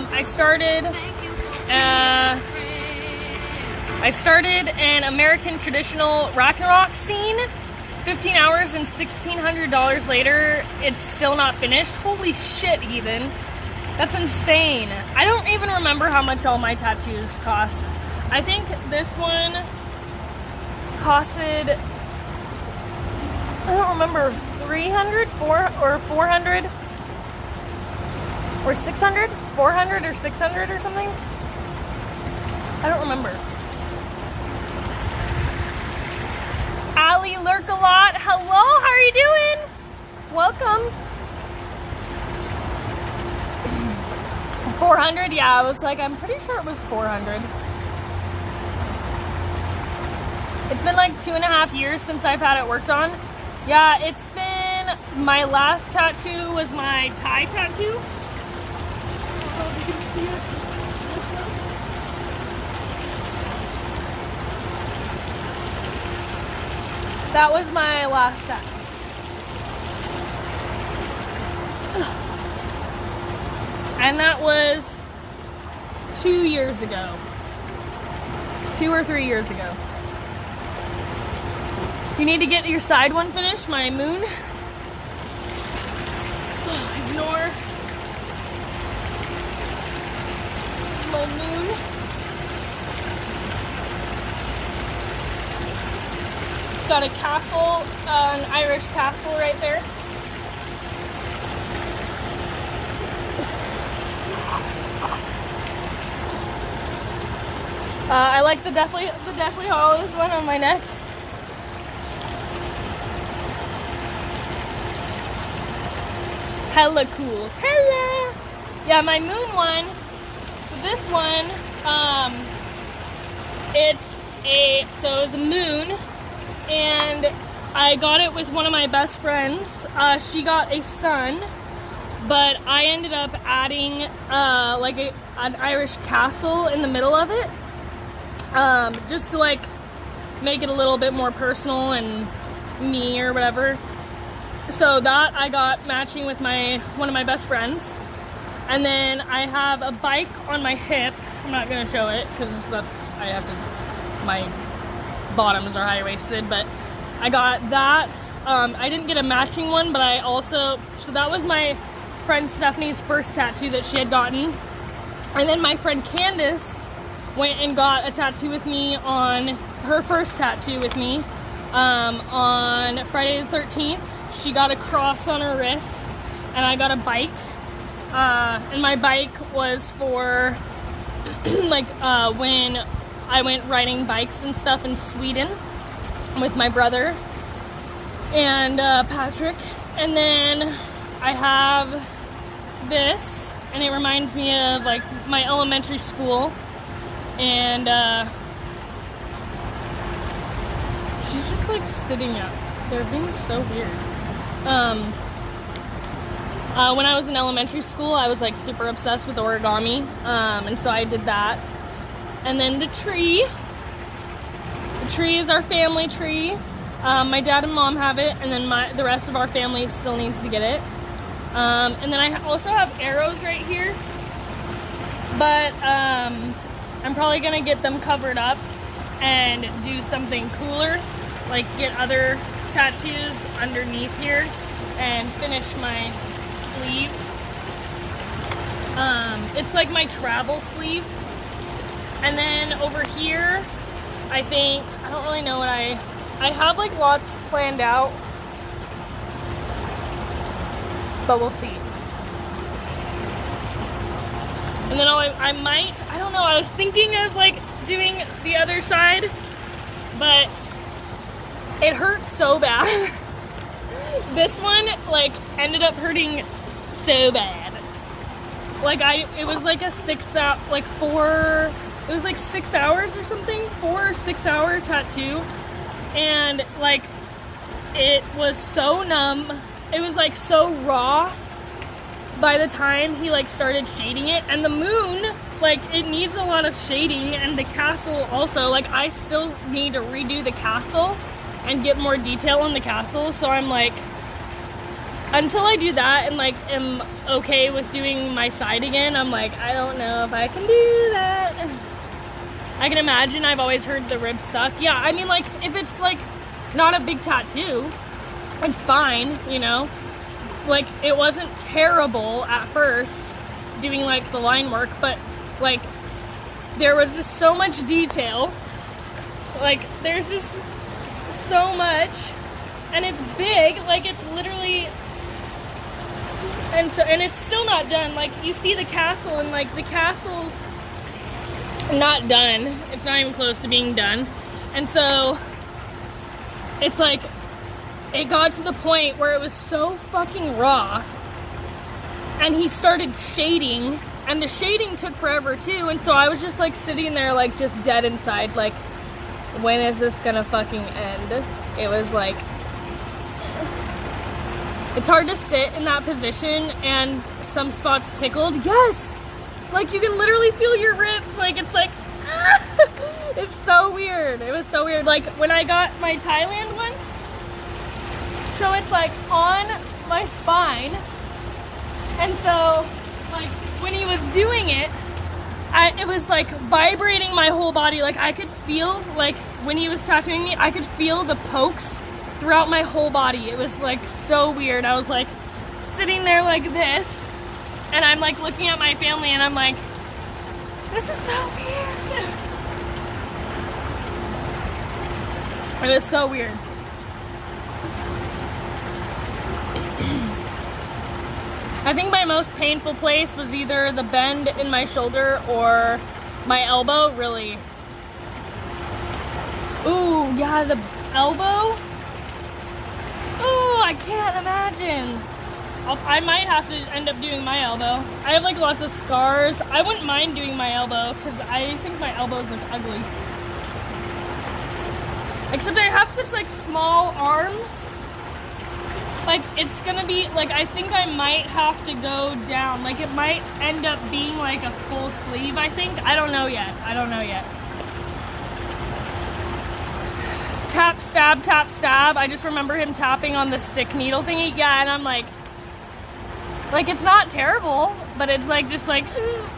I started an American traditional rock and rock scene. 15 hours and $1,600 later, it's still not finished. Holy shit, Ethan. That's insane. I don't even remember how much all my tattoos cost. I think this one costed, I don't remember, 300, 400, or 600, 400 or 600 or something. I don't remember. Ali Lurk-A-Lot, hello, how are you doing? Welcome. 400, yeah, I was like, I'm pretty sure it was 400. It's been like 2.5 years since I've had it worked on. Yeah, it's been, my last tattoo was my Thai tattoo. I don't know if you can see it. That was my last tattoo. And that was 2 years ago. 2 or 3 years ago. You need to get your side one finished, my moon. Ignore my moon. It's got a castle, an Irish castle right there. I like the Deathly Hallows one on my neck. Hella cool. Hella! Yeah, my moon one. So this one, it was a moon, and I got it with one of my best friends. She got a sun, but I ended up adding like an Irish castle in the middle of it, just to like make it a little bit more personal and me or whatever. So that I got matching with one of my best friends. And then I have a bike on my hip. I'm not gonna show it because my bottoms are high-waisted, but I got that. I didn't get a matching one, but so that was my friend Stephanie's first tattoo that she had gotten. And then my friend Candace went and got a tattoo with me on her first tattoo with me on Friday the 13th. She got a cross on her wrist, and I got a bike. And my bike was for like when I went riding bikes and stuff in Sweden with my brother and Patrick. And then I have this, and it reminds me of like my elementary school. And she's just like sitting up. They're being so weird. When I was in elementary school, I was like super obsessed with origami, and so I did that. And then the tree is our family tree. My dad and mom have it, and then the rest of our family still needs to get it. And then I also have arrows right here, but I'm probably gonna get them covered up and do something cooler, like get other tattoos underneath here and finish my sleeve. It's like my travel sleeve. And then over here, I don't really know what I have like lots planned out, but we'll see. And then I don't know, I was thinking of like doing the other side, but it hurts so bad. This one like ended up hurting so bad. Like it was like a 6 hours or something, 4 or 6 hour tattoo. And like, it was so numb. It was like so raw by the time he like started shading it. And the moon, like it needs a lot of shading, and the castle also, like I still need to redo the castle and get more detail on the castle. So I'm like, until I do that and like am okay with doing my side again, I'm like, I don't know if I can do that. I can imagine. I've always heard the ribs suck. Yeah, I mean, like, if it's like not a big tattoo, it's fine, you know? Like, it wasn't terrible at first doing like the line work, but like there was just so much detail. Like, there's just so much, and it's big, like it's literally, and it's still not done. Like, you see the castle, and like the castle's not done. It's not even close to being done. And so it's like, it got to the point where it was so fucking raw, and he started shading, and the shading took forever too. And so I was just like sitting there like just dead inside, like, when is this gonna fucking end? It was like, it's hard to sit in that position, and some spots tickled. Yes! It's like you can literally feel your ribs. Like, it's like, it's so weird. It was so weird. Like, when I got my Thailand one, so it's like on my spine, and so like when he was doing it, it was like vibrating my whole body. Like, I could feel, like, when he was tattooing me, I could feel the pokes throughout my whole body. It was like so weird. I was like sitting there like this, and I'm like looking at my family, and I'm like, this is so weird. It was so weird. I think my most painful place was either the bend in my shoulder or my elbow, really. Ooh, yeah, the elbow. Ooh, I can't imagine. I might have to end up doing my elbow. I have like lots of scars. I wouldn't mind doing my elbow because I think my elbows look ugly. Except I have such like small arms. Like, it's gonna be, like, I think I might have to go down. Like, it might end up being, like, a full sleeve, I think. I don't know yet. I don't know yet. Tap, stab, tap, stab. I just remember him tapping on the stick needle thingy. Yeah, and I'm like, it's not terrible, but it's, like, just, like,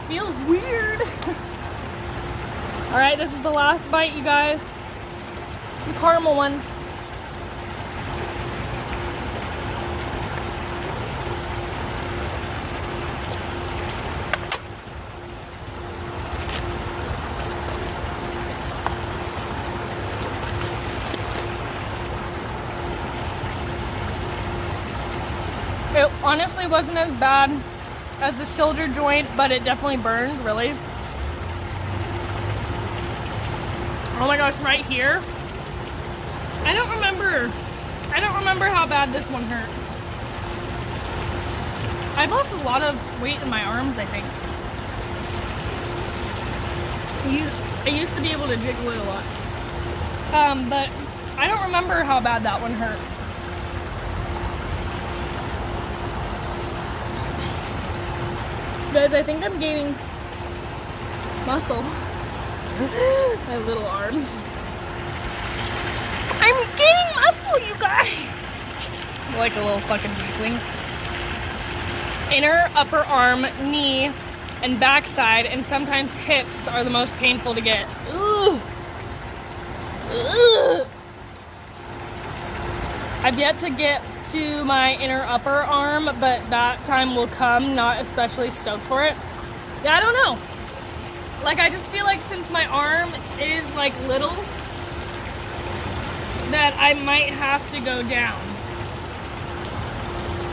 feels weird. Alright, this is the last bite, you guys. The caramel one. It honestly wasn't as bad as the shoulder joint, but it definitely burned, really. Oh my gosh, right here. I don't remember how bad this one hurt. I've lost a lot of weight in my arms, I think. I used to be able to jiggle it a lot. But I don't remember how bad that one hurt. Guys, I think I'm gaining muscle. My little arms. I'm gaining muscle, you guys! Like a little fucking weakling. Inner, upper arm, knee, and backside, and sometimes hips are the most painful to get. Ooh! Ugh. I've yet to get to my inner upper arm, but that time will come. Not especially stoked for it. Yeah, I don't know. Like, I just feel like since my arm is like little, that I might have to go down.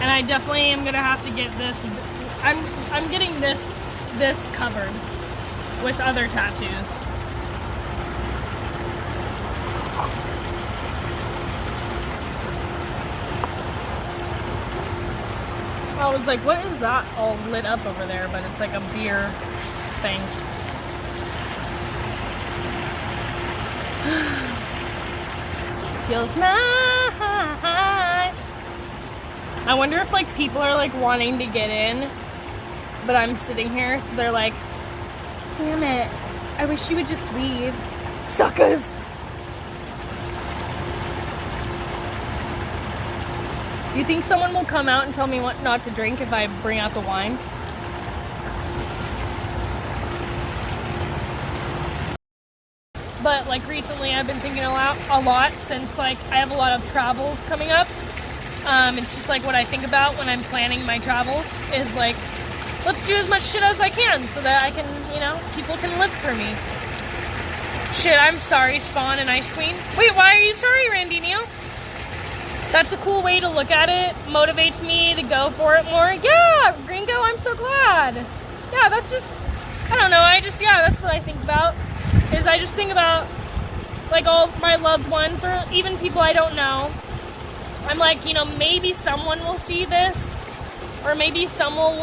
And I definitely am gonna have to get this. I'm getting this covered with other tattoos. I was like, what is that all lit up over there? But it's like a beer thing. It feels nice. I wonder if like people are like wanting to get in, but I'm sitting here, so they're like, damn it, I wish you would just leave. Suckers! You think someone will come out and tell me what not to drink if I bring out the wine? But like recently I've been thinking a lot since like I have a lot of travels coming up. It's just like what I think about when I'm planning my travels is like, let's do as much shit as I can so that I can, you know, people can live through me. Shit, I'm sorry, Spawn and Ice Queen. Wait, why are you sorry, Randinho? That's a cool way to look at it. Motivates me to go for it more. Yeah, Gringo, I'm so glad. Yeah, that's just, I don't know, that's what I think about. Is I just think about, like, all my loved ones, or even people I don't know. I'm like, you know, maybe someone will see this, or maybe someone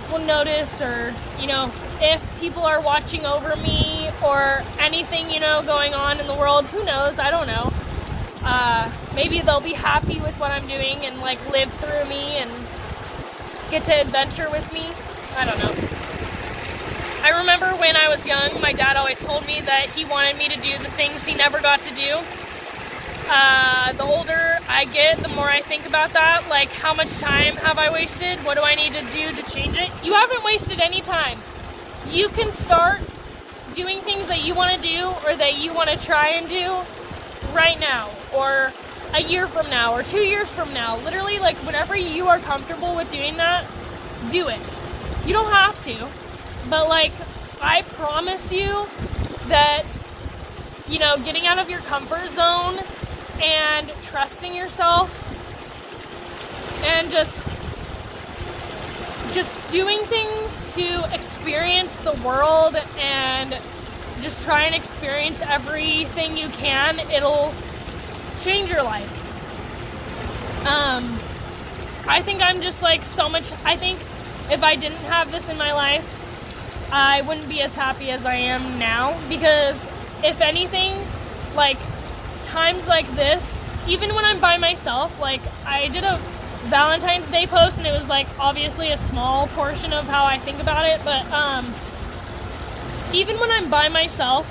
will notice, or, you know, if people are watching over me, or anything, you know, going on in the world, who knows, I don't know. Maybe they'll be happy with what I'm doing, and, like, live through me, and get to adventure with me. I don't know. I remember when I was young, my dad always told me that he wanted me to do the things he never got to do. The older I get, the more I think about that. Like, how much time have I wasted? What do I need to do to change it? You haven't wasted any time. You can start doing things that you want to do or that you want to try and do right now, or a year from now, or 2 years from now. Literally, like, whenever you are comfortable with doing that, do it. You don't have to. But, like, I promise you that, you know, getting out of your comfort zone and trusting yourself and just doing things to experience the world and just try and experience everything you can, it'll change your life. I think I'm just, like, I think if I didn't have this in my life, I wouldn't be as happy as I am now, because if anything, like, times like this, even when I'm by myself, like, I did a Valentine's Day post, and it was, like, obviously a small portion of how I think about it, but, even when I'm by myself,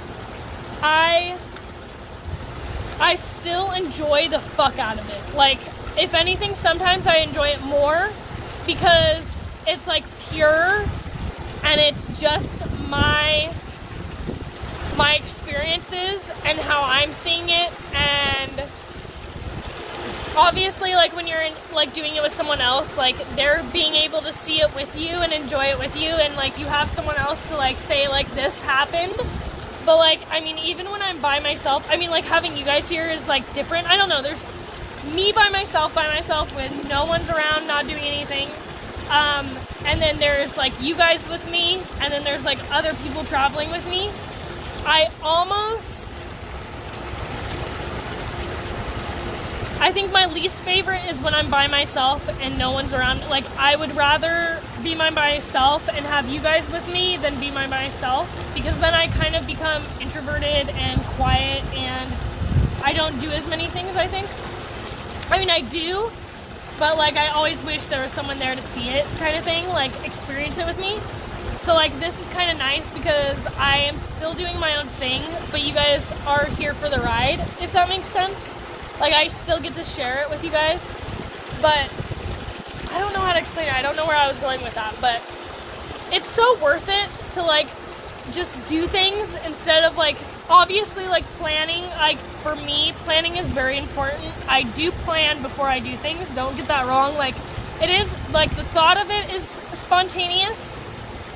I still enjoy the fuck out of it. Like, if anything, sometimes I enjoy it more, because it's, like, pure, and it's just my experiences and how I'm seeing it. And obviously, like, when you're doing it with someone else, like, they're being able to see it with you and enjoy it with you, and, like, you have someone else to, like, say, like, this happened. But, like, I mean, even when I'm by myself, I mean, like, having you guys here is, like, different. I don't know, there's me by myself when no one's around, not doing anything. And then there's, like, you guys with me, and then there's, like, other people traveling with me. I think my least favorite is when I'm by myself and no one's around. Like, I would rather be by myself and have you guys with me than be by myself, because then I kind of become introverted and quiet, and I don't do as many things, I think. I mean, I do, but, like, I always wish there was someone there to see it, kind of thing, like, experience it with me. So, like, this is kind of nice because I am still doing my own thing, but you guys are here for the ride, if that makes sense. Like, I still get to share it with you guys, but I don't know how to explain it. I don't know where I was going with that, but it's so worth it to, like, just do things instead of, like, obviously, like, planning. Like, for me, planning is very important. I do plan before I do things. Don't get that wrong. Like, it is, like, the thought of it is spontaneous.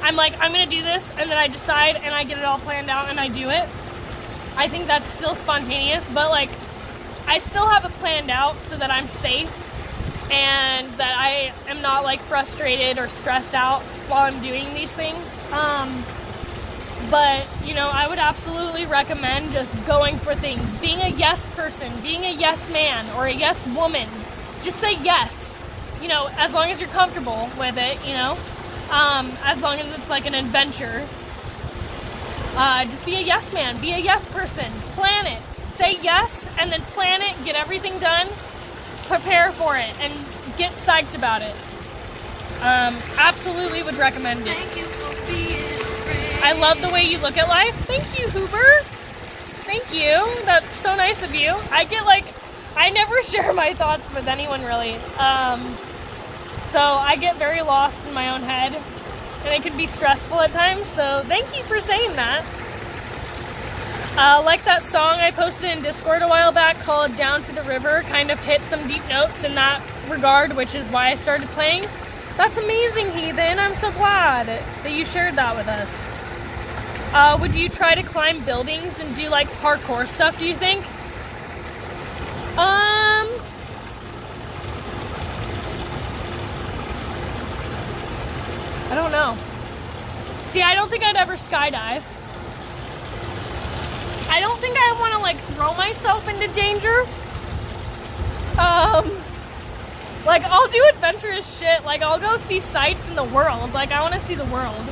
I'm like, I'm going to do this, and then I decide, and I get it all planned out, and I do it. I think that's still spontaneous, but, like, I still have it planned out so that I'm safe and that I am not, like, frustrated or stressed out while I'm doing these things. But, you know, I would absolutely recommend just going for things. Being a yes person, being a yes man, or a yes woman. Just say yes, you know, as long as you're comfortable with it, you know. As long as it's, like, an adventure. Just be a yes man, be a yes person, plan it. Say yes, and then plan it, get everything done, prepare for it, and get psyched about it. Absolutely would recommend it. Thank you for being brave. I love the way you look at life. Thank you, Hoover. Thank you. That's so nice of you. I get, like, I never share my thoughts with anyone really. So I get very lost in my own head, and it can be stressful at times. So thank you for saying that. Like that song I posted in Discord a while back called Down to the River, kind of hit some deep notes in that regard, which is why I started playing. That's amazing, Heathen. I'm so glad that you shared that with us. Would you try to climb buildings and do like parkour stuff, do you think? I don't know. See, I don't think I'd ever skydive. I don't think I want to like throw myself into danger. Like I'll do adventurous shit. Like I'll go see sights in the world. Like I want to see the world.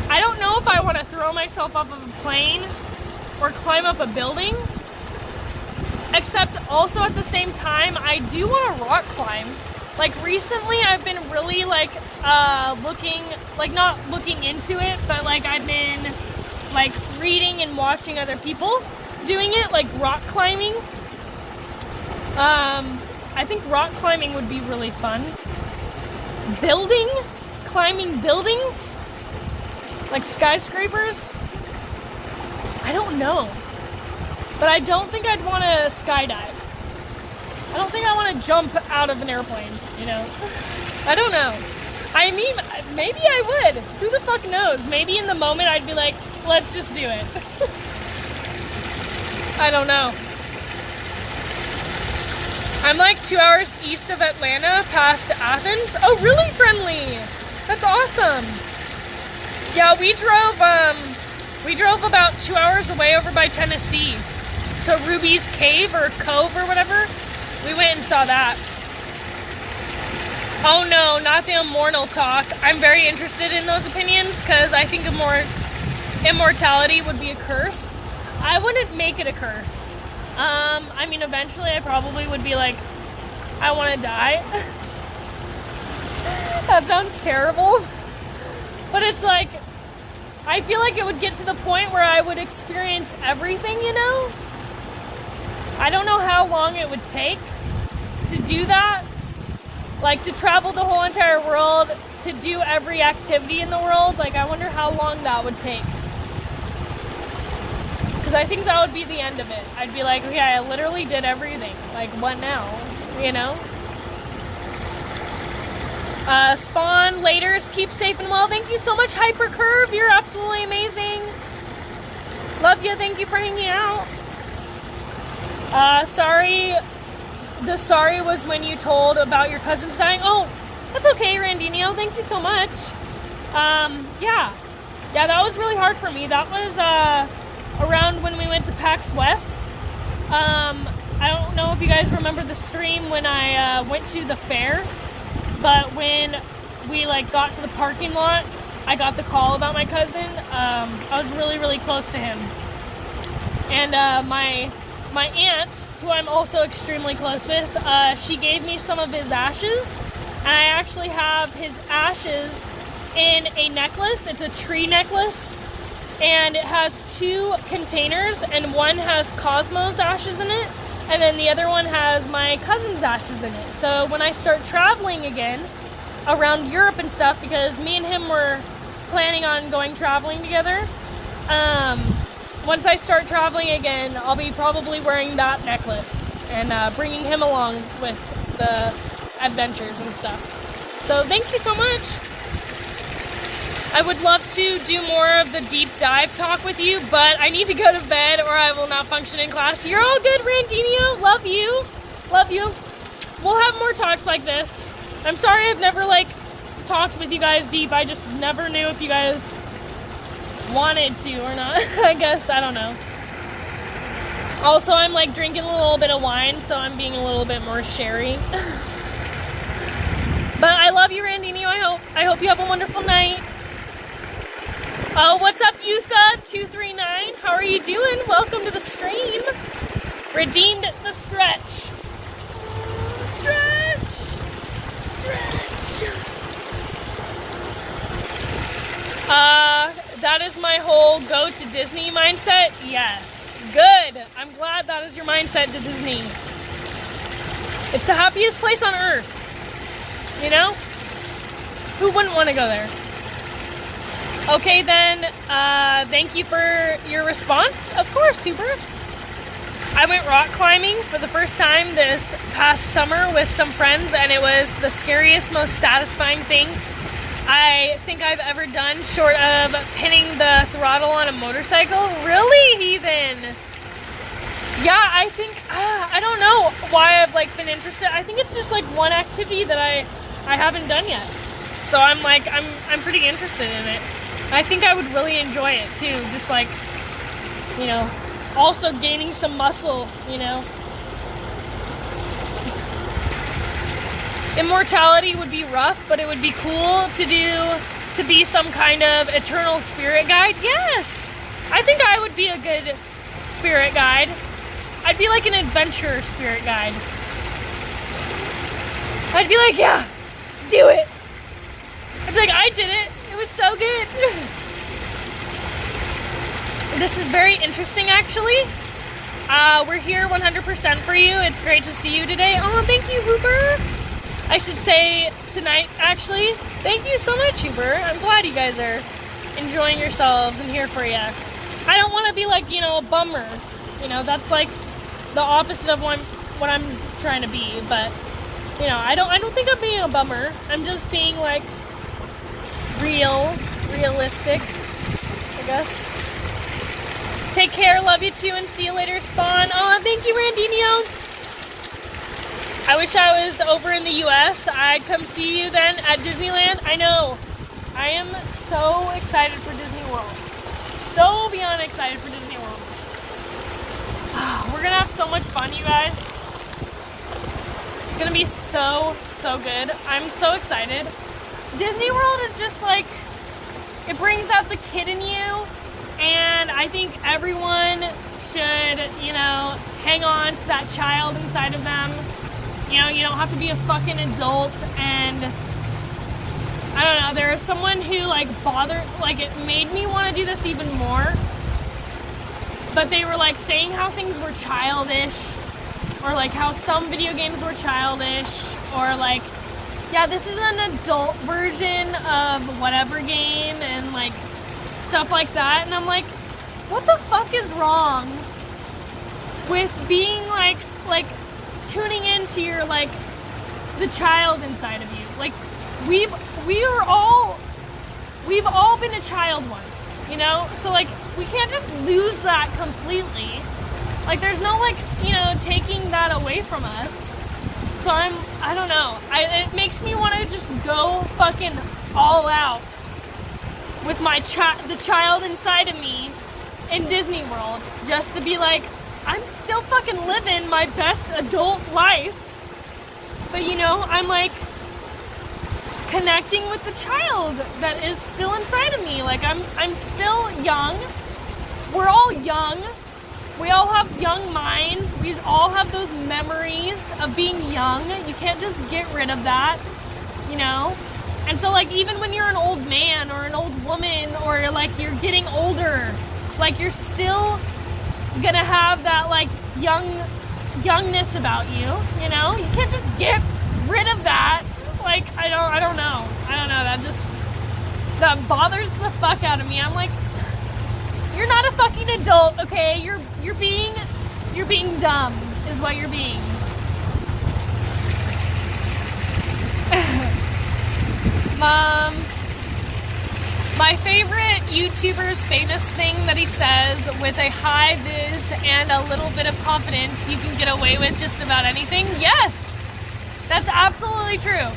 I don't know if I want to throw myself off of a plane or climb up a building. Except also at the same time, I do want to rock climb. Like recently I've been really like looking, like not looking into it, but like I've been like reading and watching other people doing it, like rock climbing. I think rock climbing would be really fun. Climbing buildings, like skyscrapers. I don't know, but I don't think I'd want to skydive. I don't think I want to jump out of an airplane, you know? I don't know. I mean, maybe I would. Who the fuck knows? Maybe in the moment I'd be like, let's just do it. I don't know. I'm like 2 hours east of Atlanta, past Athens. Oh, really, Friendly? That's awesome. Yeah, we drove about 2 hours away over by Tennessee to Ruby's Cave or Cove or whatever. We went and saw that. Oh no, not the immortal talk. I'm very interested in those opinions because I think immortality would be a curse. I wouldn't make it a curse. I mean, eventually I probably would be like, I want to die. That sounds terrible. But it's like, I feel like it would get to the point where I would experience everything, you know? I don't know how long it would take to do that. Like, to travel the whole entire world, to do every activity in the world. Like, I wonder how long that would take. Because I think that would be the end of it. I'd be like, okay, I literally did everything. Like, what now? You know? Spawn, laters, keep safe and well. Thank you so much, Hypercurve. You're absolutely amazing. Love you. Thank you for hanging out. Sorry. The sorry was when you told about your cousins dying. Oh, that's okay, Randinho. Thank you so much. Yeah, that was really hard for me. That was, around when we went to PAX West. I don't know if you guys remember the stream when I, went to the fair, but when we, like, got to the parking lot, I got the call about my cousin. I was really, really close to him. And, my aunt, who I'm also extremely close with, she gave me some of his ashes, and I actually have his ashes in a necklace. It's a tree necklace, and it has 2 containers, and one has Cosmo's ashes in it, and then the other one has my cousin's ashes in it. So when I start traveling again around Europe and stuff, because me and him were planning on going traveling together, once I start traveling again, I'll be probably wearing that necklace and bringing him along with the adventures and stuff. So thank you so much. I would love to do more of the deep dive talk with you, but I need to go to bed or I will not function in class. You're all good, Randinho. Love you. Love you. We'll have more talks like this. I'm sorry I've never, like, talked with you guys deep. I just never knew if you guys wanted to or not. I guess, I don't know. Also, I'm like drinking a little bit of wine, so I'm being a little bit more sherry. But I love you, Randinho. I hope you have a wonderful night. Oh, what's up, Yutha239? How are you doing? Welcome to the stream. Redeemed the stretch. Stretch. That is my whole go to Disney mindset. Yes, Good. I'm glad that is your mindset to Disney. It's the happiest place on earth. You know? Who wouldn't want to go there? Okay then, thank you for your response. Of course, Huber. I went rock climbing for the first time this past summer with some friends, and it was the scariest, most satisfying thing I think I've ever done, short of pinning the throttle on a motorcycle. Really, heathen? Yeah, I think, I don't know why I've like been interested. I think it's just like one activity that I haven't done yet. So I'm like, I'm pretty interested in it. I think I would really enjoy it too. Just like, you know, also gaining some muscle, you know. Immortality would be rough, but it would be cool to be some kind of eternal spirit guide. Yes! I think I would be a good spirit guide. I'd be like an adventure spirit guide. I'd be like, yeah, do it. I'd be like, I did it. It was so good. This is very interesting, actually. We're here 100% for you. It's great to see you today. Oh, thank you, Hooper. I should say tonight, actually. Thank you so much, Hooper. I'm glad you guys are enjoying yourselves and here for you. I don't want to be like, you know, a bummer. You know, that's like the opposite of what I'm trying to be. But, you know, I don't think I'm being a bummer. I'm just being like realistic, I guess. Take care, love you too, and see you later, Spawn. Oh, thank you, Randinho. I wish I was over in the U.S. I'd come see you then at Disneyland. I know. I am so excited for Disney World. So beyond excited for Disney World. We're going to have so much fun, you guys. It's going to be so good. I'm so excited. Disney World is just like, it brings out the kid in you. And I think everyone should, you know, hang on to that child inside of them. You know, you don't have to be a fucking adult. And I don't know, there is someone who like it made me want to do this even more. But they were like saying how things were childish, or like how some video games were childish, or like, yeah, this is an adult version of whatever game, and like stuff like that. And I'm like, what the fuck is wrong with being like tuning into your like the child inside of you? Like we've all been a child once, you know? So like we can't just lose that completely. Like there's no like, you know, taking that away from us. So I don't know. It makes me want to just go fucking all out with my the child inside of me in Disney World, just to be like, I'm still fucking living my best adult life, but you know, I'm like connecting with the child that is still inside of me. Like I'm still young. We're all young. We all have young minds. We all have those memories of being young. You can't just get rid of that, you know? And so like even when you're an old man or an old woman, or like you're getting older, like you're still gonna have that like youngness about you, you know? You can't just get rid of that. Like I don't know. That bothers the fuck out of me. I'm like, you're not a fucking adult, okay? You're being dumb is what you're being. My favorite YouTuber's famous thing that he says, with a high vis and a little bit of confidence, you can get away with just about anything. Yes, that's absolutely true.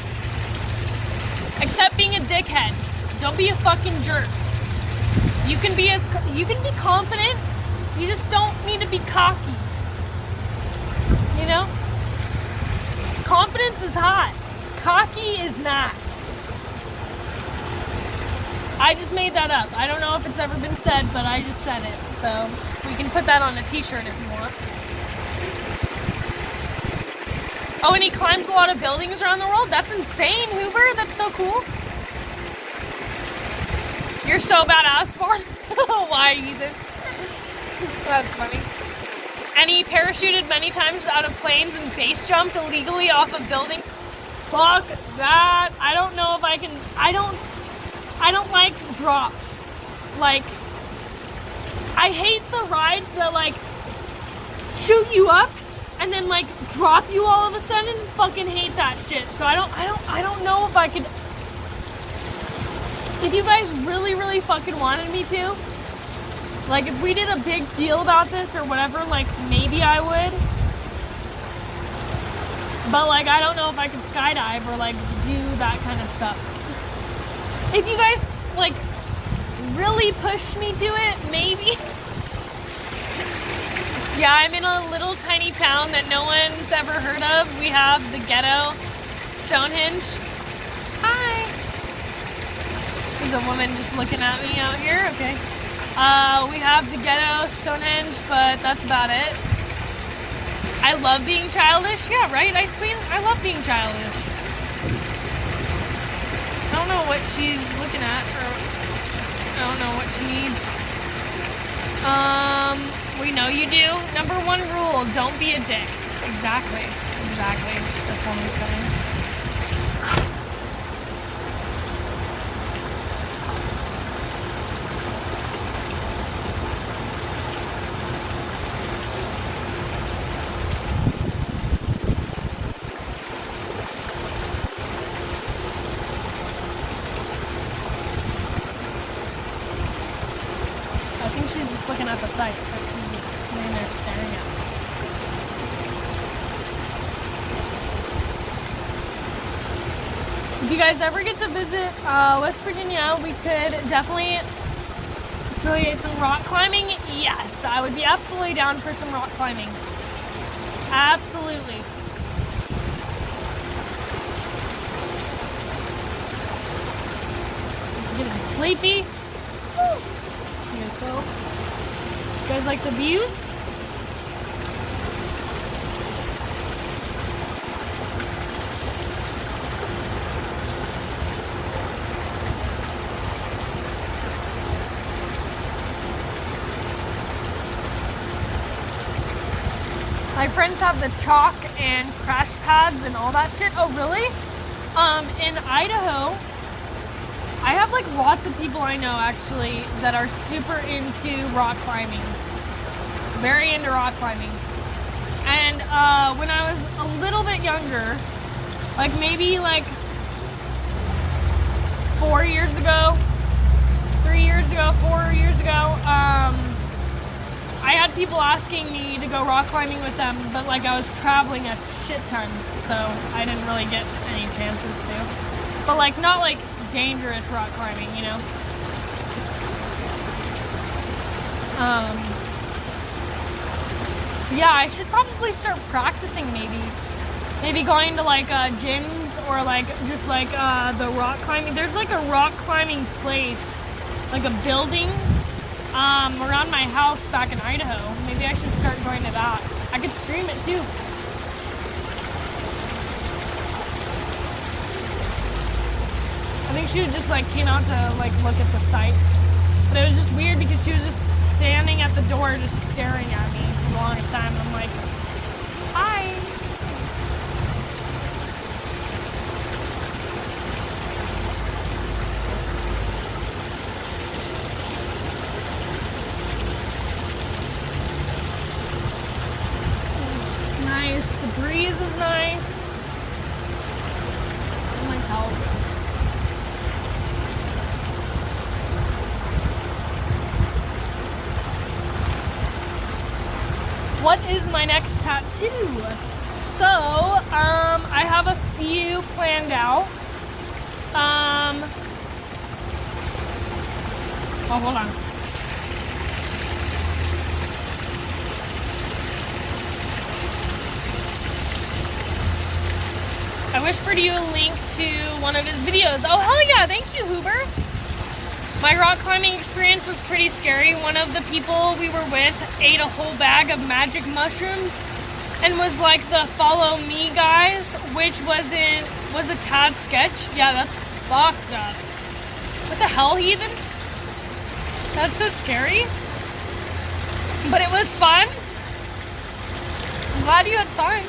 Except being a dickhead. Don't be a fucking jerk. You can be confident. You just don't need to be cocky. You know? Confidence is hot. Cocky is not. I just made that up. I don't know if it's ever been said, but I just said it. So we can put that on a t-shirt if you want. Oh, and he climbs a lot of buildings around the world? That's insane, Hoover. That's so cool. You're so badass, Spawn. Why, Ethan? That's funny. And he parachuted many times out of planes and base jumped illegally off of buildings. Fuck that. I don't know if I can. I don't like drops. Like, I hate the rides that like shoot you up and then like drop you all of a sudden. Fucking hate that shit. So I don't know if I could. If you guys really fucking wanted me to, like if we did a big deal about this or whatever, like maybe I would. But like I don't know if I could skydive or like do that kind of stuff. If you guys like really push me to it, maybe. Yeah, I'm in a little tiny town that no one's ever heard of. We have the ghetto Stonehenge. Hi. There's a woman just looking at me out here. Okay. We have the ghetto Stonehenge, but that's about it. I love being childish. Yeah, right, Ice Queen? I love being childish. I don't know what she's looking at, or I don't know what she needs. We know you do. Number one rule, don't be a dick. Exactly. This woman's coming. I think she's just looking at the site, but she's just sitting there staring at it. If you guys ever get to visit West Virginia, we could definitely facilitate some rock climbing. Yes, I would be absolutely down for some rock climbing. Absolutely. I'm getting sleepy. Woo. You guys go. You guys like the views? My friends have the chalk and crash pads and all that shit. Oh, really? In Idaho, I have like lots of people I know actually that are super into rock climbing. Very into rock climbing. And when I was a little bit younger, like maybe like 4 years ago, 3 years ago, 4 years ago, I had people asking me to go rock climbing with them, but like I was traveling a shit ton, so I didn't really get any chances to. But like not like dangerous rock climbing, you know. Yeah, I should probably start practicing maybe going to like gyms or like just like the rock climbing. There's like a rock climbing place, like a building around my house back in Idaho. Maybe I should start going to that. I could stream it too. I think she just like came out to like look at the sights, but it was just weird because she was just standing at the door just staring at me for the longest time. I'm like, hi. It's nice. The breeze is nice. Oh my God. What is my next tattoo? So, I have a few planned out. Oh, hold on. I whispered you a link to one of his videos. Oh, hell yeah, thank you, Huber. My rock climbing experience was pretty scary. One of the people we were with ate a whole bag of magic mushrooms and was like the follow me guys, which was a tad sketch. Yeah, that's fucked up. What the hell, heathen? That's so scary. But it was fun. glad you had fun.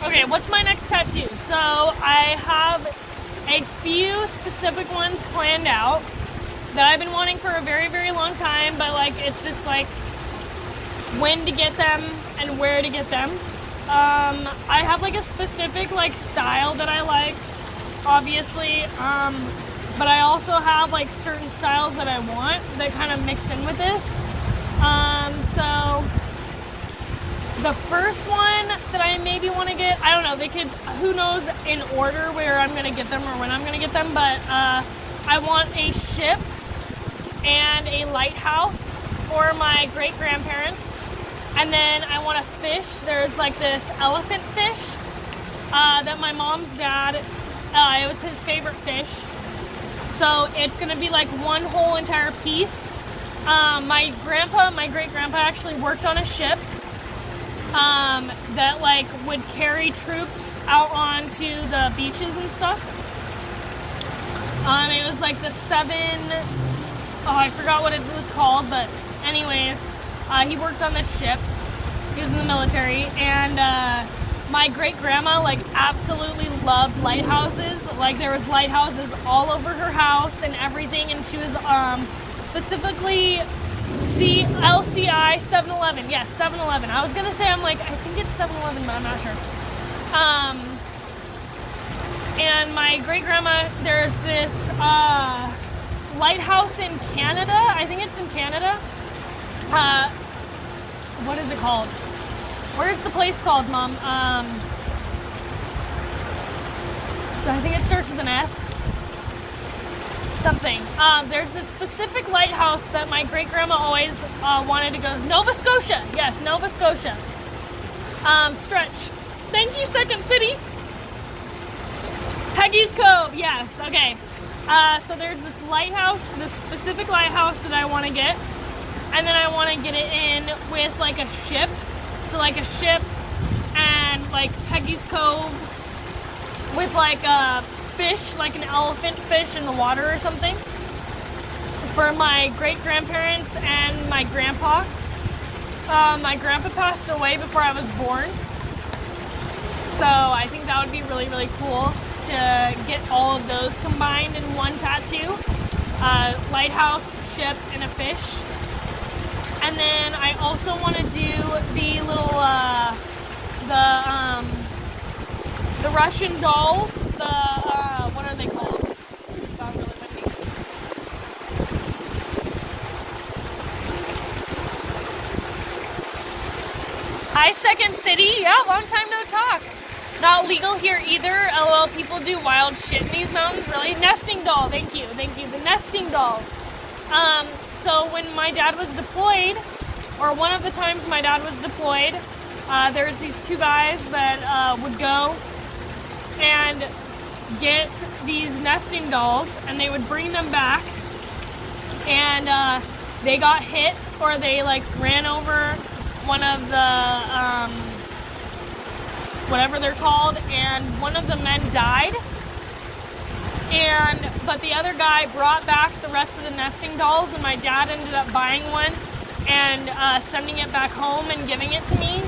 Okay, what's my next tattoo? So I have a few specific ones planned out that I've been wanting for a very, very long time, but like it's just like when to get them and where to get them. I have like a specific like style that I like, obviously, but I also have like certain styles that I want that kind of mix in with this. So the first one that I maybe want to get, I don't know, they could, who knows in order where I'm going to get them or when I'm going to get them, but I want a ship and a lighthouse for my great-grandparents. And then I want a fish. There's like this elephant fish that my mom's dad, it was his favorite fish. So it's going to be like one whole entire piece. My great-grandpa actually worked on a ship that like would carry troops out onto the beaches and stuff. It was like the I forgot what it was called, but anyways, he worked on this ship. He was in the military, and my great-grandma like absolutely loved lighthouses. Like there was lighthouses all over her house and everything, and she was specifically LCI 7-Eleven. Yes, 7-Eleven. I was gonna say, I think it's 7-Eleven, but I'm not sure. And my great-grandma, there's this lighthouse in Canada. I think it's in Canada. What is it called? Where's the place called, Mom? I think it starts with an S. Something. There's this specific lighthouse that my great-grandma always wanted to go. Nova Scotia. Yes, Nova Scotia. Stretch. Thank you, Second City. Peggy's Cove. Yes. Okay. So there's this lighthouse, this specific lighthouse that I want to get. And then I want to get it in with like a ship. So like a ship and like Peggy's Cove with like a fish, like an elephant fish in the water or something, for my great-grandparents and my grandpa. My grandpa passed away before I was born, so I think that would be really, really cool to get all of those combined in one tattoo. Lighthouse, ship, and a fish. And then I also want to do the little, the Russian dolls, what are they called? Got really windy. Hi, Second City. Yeah, long time no talk. Not legal here either. LOL, people do wild shit in these mountains, really. Nesting doll, thank you. The nesting dolls. So when my dad was deployed, or one of the times my dad was deployed, there was these two guys that would go and get these nesting dolls, and they would bring them back, and they got hit, or they like ran over one of the whatever they're called, and one of the men died, but the other guy brought back the rest of the nesting dolls, and my dad ended up buying one and sending it back home and giving it to me.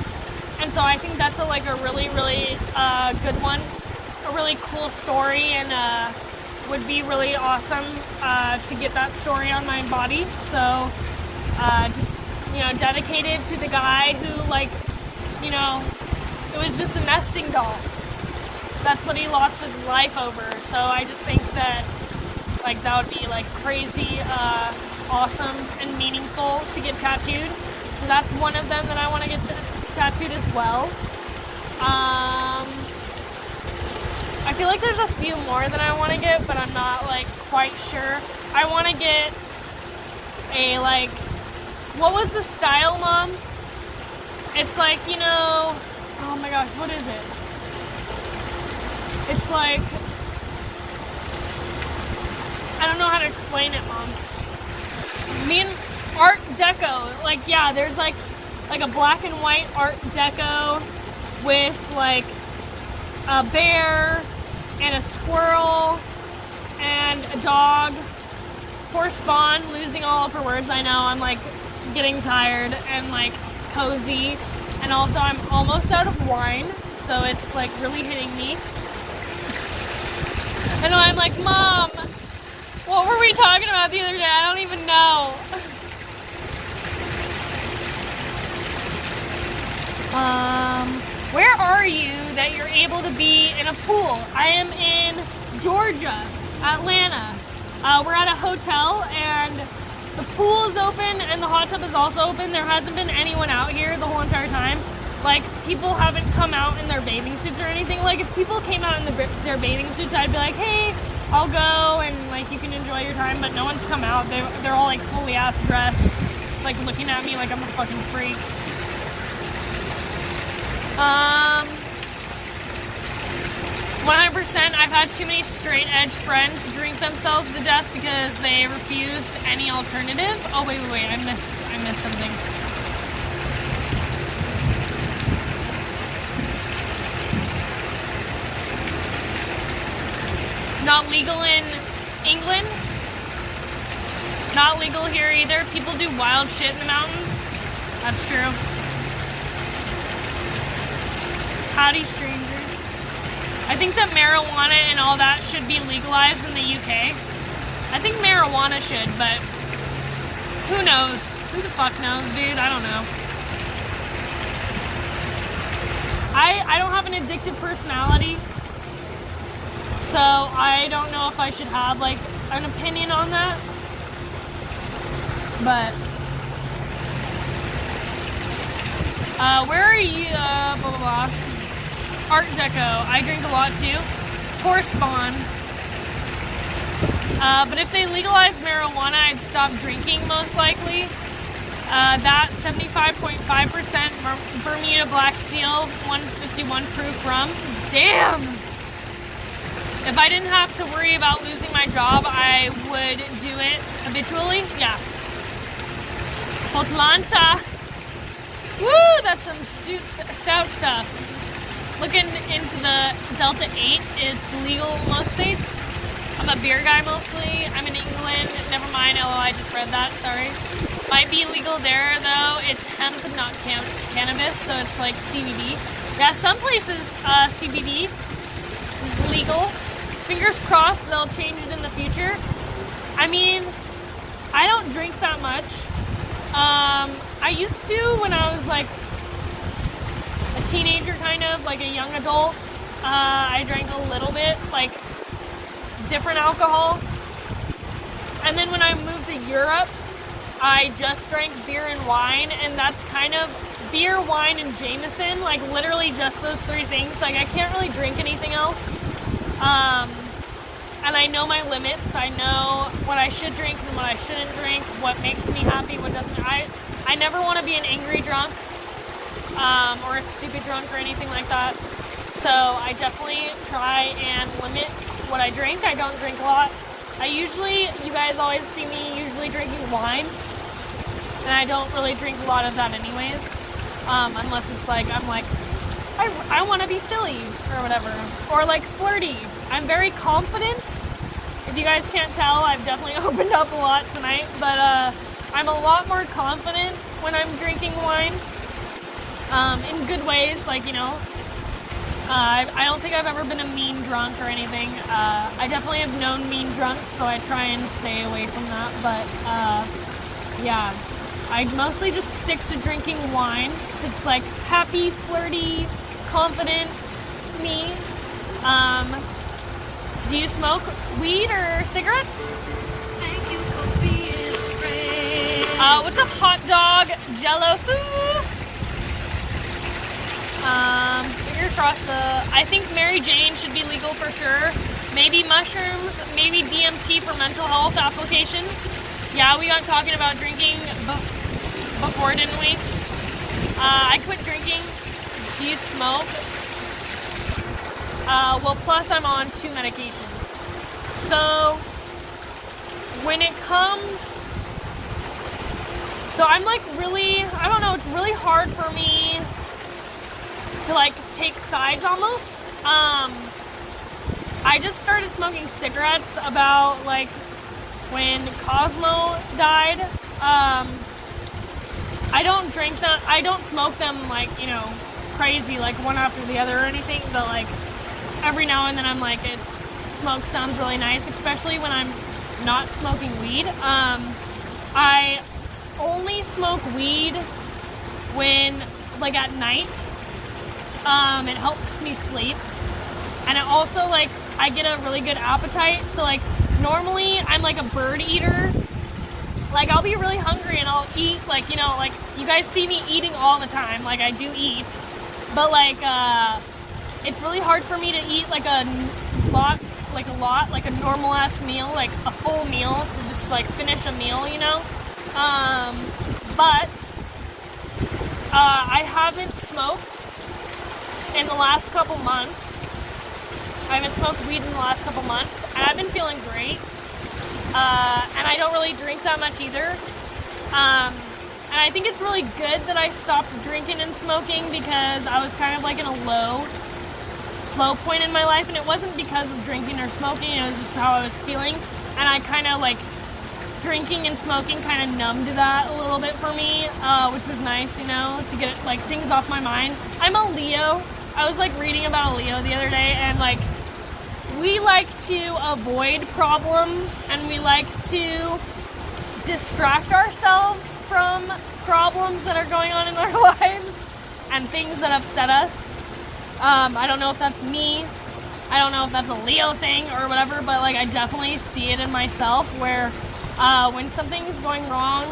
And so I think that's a really, really good one, a really cool story, and would be really awesome to get that story on my body. So just, dedicated to the guy who, it was just a nesting doll. That's what he lost his life over. So I just think that, that would be, crazy, awesome, and meaningful to get tattooed. So that's one of them that I want to get tattooed as well. I feel like there's a few more that I want to get, but I'm not, quite sure. I want to get a, what was the style, Mom? It's oh my gosh, what is it? It's I don't know how to explain it, Mom. Art Deco. Yeah, there's like a black and white Art Deco with a bear and a squirrel and a dog. Poor Spawn, losing all of her words. I know, I'm getting tired and cozy. And also I'm almost out of wine, so it's like really hitting me. And I'm like, Mom, what were we talking about the other day? I don't even know. Where are you that you're able to be in a pool? I am in Georgia, Atlanta. We're at a hotel and the pool is open and the hot tub is also open. There hasn't been anyone out here the whole entire time. Like, people haven't come out in their bathing suits or anything. Like, if people came out in their bathing suits, I'd be like, hey, I'll go and like you can enjoy your time. But no one's come out. They're all like fully ass dressed, like looking at me like I'm a fucking freak. 100%. I've had too many straight edge friends drink themselves to death because they refused any alternative. Oh wait, I missed something. Not legal in England. Not legal here either. People do wild shit in the mountains. That's true. Howdy, stranger. I think that marijuana and all that should be legalized in the UK. I think marijuana should, but who knows? Who the fuck knows, dude? I don't know. I don't have an addictive personality, so I don't know if I should have like an opinion on that. But where are you? Blah blah blah. Art Deco. I drink a lot too. Correspond. But if they legalized marijuana, I'd stop drinking most likely. That 75.5% Bermuda Black Seal 151 proof rum. Damn! If I didn't have to worry about losing my job, I would do it habitually. Yeah. Atlanta. Woo! That's some stout stuff. Looking into the Delta 8, it's legal in most states. I'm a beer guy mostly. I'm in England. Never mind. LO, I just read that. Sorry. Might be legal there though. It's hemp, not cannabis, so it's like CBD. Yeah, some places CBD is legal. Fingers crossed they'll change it in the future. I mean, I don't drink that much. I used to when I was like a teenager, kind of like a young adult. I drank a little bit, like different alcohol. And then when I moved to Europe, I just drank beer and wine, and that's kind of beer, wine, and Jameson, like literally just those three things. Like I can't really drink anything else. And I know my limits. I know what I should drink and what I shouldn't drink, what makes me happy, what doesn't. I never want to be an angry drunk, or a stupid drunk or anything like that. So I definitely try and limit what I drink. I don't drink a lot. You guys always see me usually drinking wine, and I don't really drink a lot of that anyways, unless it's like, I'm like, I want to be silly or whatever, or like flirty. I'm very confident. If you guys can't tell, I've definitely opened up a lot tonight, but I'm a lot more confident when I'm drinking wine, in good ways, like, you know, I don't think I've ever been a mean drunk or anything. I definitely have known mean drunks, so I try and stay away from that, but yeah, I mostly just stick to drinking wine, because it's like happy, flirty, confident me. Do you smoke weed or cigarettes? Thank you for being afraid. What's up, hot dog? Jello foo? Finger across I think Mary Jane should be legal for sure. Maybe mushrooms, maybe DMT for mental health applications. Yeah, we got talking about drinking before, didn't we? I quit drinking. Do you smoke? Well, plus I'm on 2 medications. So, when it comes... So I'm like really... I don't know, it's really hard for me to like take sides almost. I just started smoking cigarettes about like when Cosmo died. I don't drink them. I don't smoke them like, you know, crazy, like one after the other or anything. But like every now and then, I'm like, it smoke sounds really nice, especially when I'm not smoking weed. I only smoke weed when, like, at night. It helps me sleep, and it also, like, I get a really good appetite. So like normally I'm like a bird eater. Like I'll be really hungry and I'll eat, like, you know, like you guys see me eating all the time. Like I do eat, but like it's really hard for me to eat like a lot, like a normal ass meal, like a full meal, to just like finish a meal, you know. But I haven't smoked in the last couple months. I haven't smoked weed in the last couple months, and I've been feeling great. And I don't really drink that much either. And I think it's really good that I stopped drinking and smoking, because I was kind of like in a low point in my life, and it wasn't because of drinking or smoking, it was just how I was feeling. And I kind of like, drinking and smoking kind of numbed that a little bit for me, which was nice, you know, to get like things off my mind. I'm a Leo. I was like reading about a Leo the other day, and like we like to avoid problems, and we like to distract ourselves from problems that are going on in our lives and things that upset us. I don't know if that's me. I don't know if that's a Leo thing or whatever, but like I definitely see it in myself, where when something's going wrong,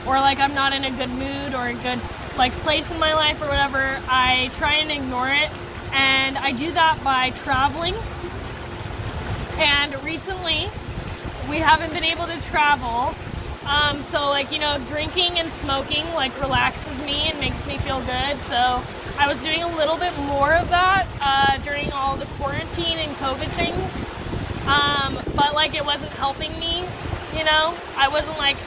or like I'm not in a good mood or a good like place in my life or whatever, I try and ignore it, and I do that by traveling. And recently we haven't been able to travel, so like, you know, drinking and smoking like relaxes me and makes me feel good. So I was doing a little bit more of that during all the quarantine and COVID things, but like it wasn't helping me, you know. I wasn't like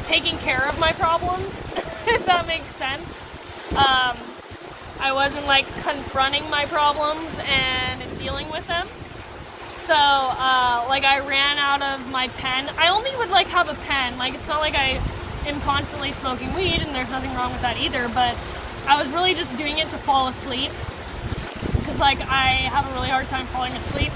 taking care of my problems, if that makes sense. I wasn't like confronting my problems and dealing with them. So like I ran out of my pen. I only would like have a pen. Like it's not like I am constantly smoking weed, and there's nothing wrong with that either, but I was really just doing it to fall asleep, because like I have a really hard time falling asleep.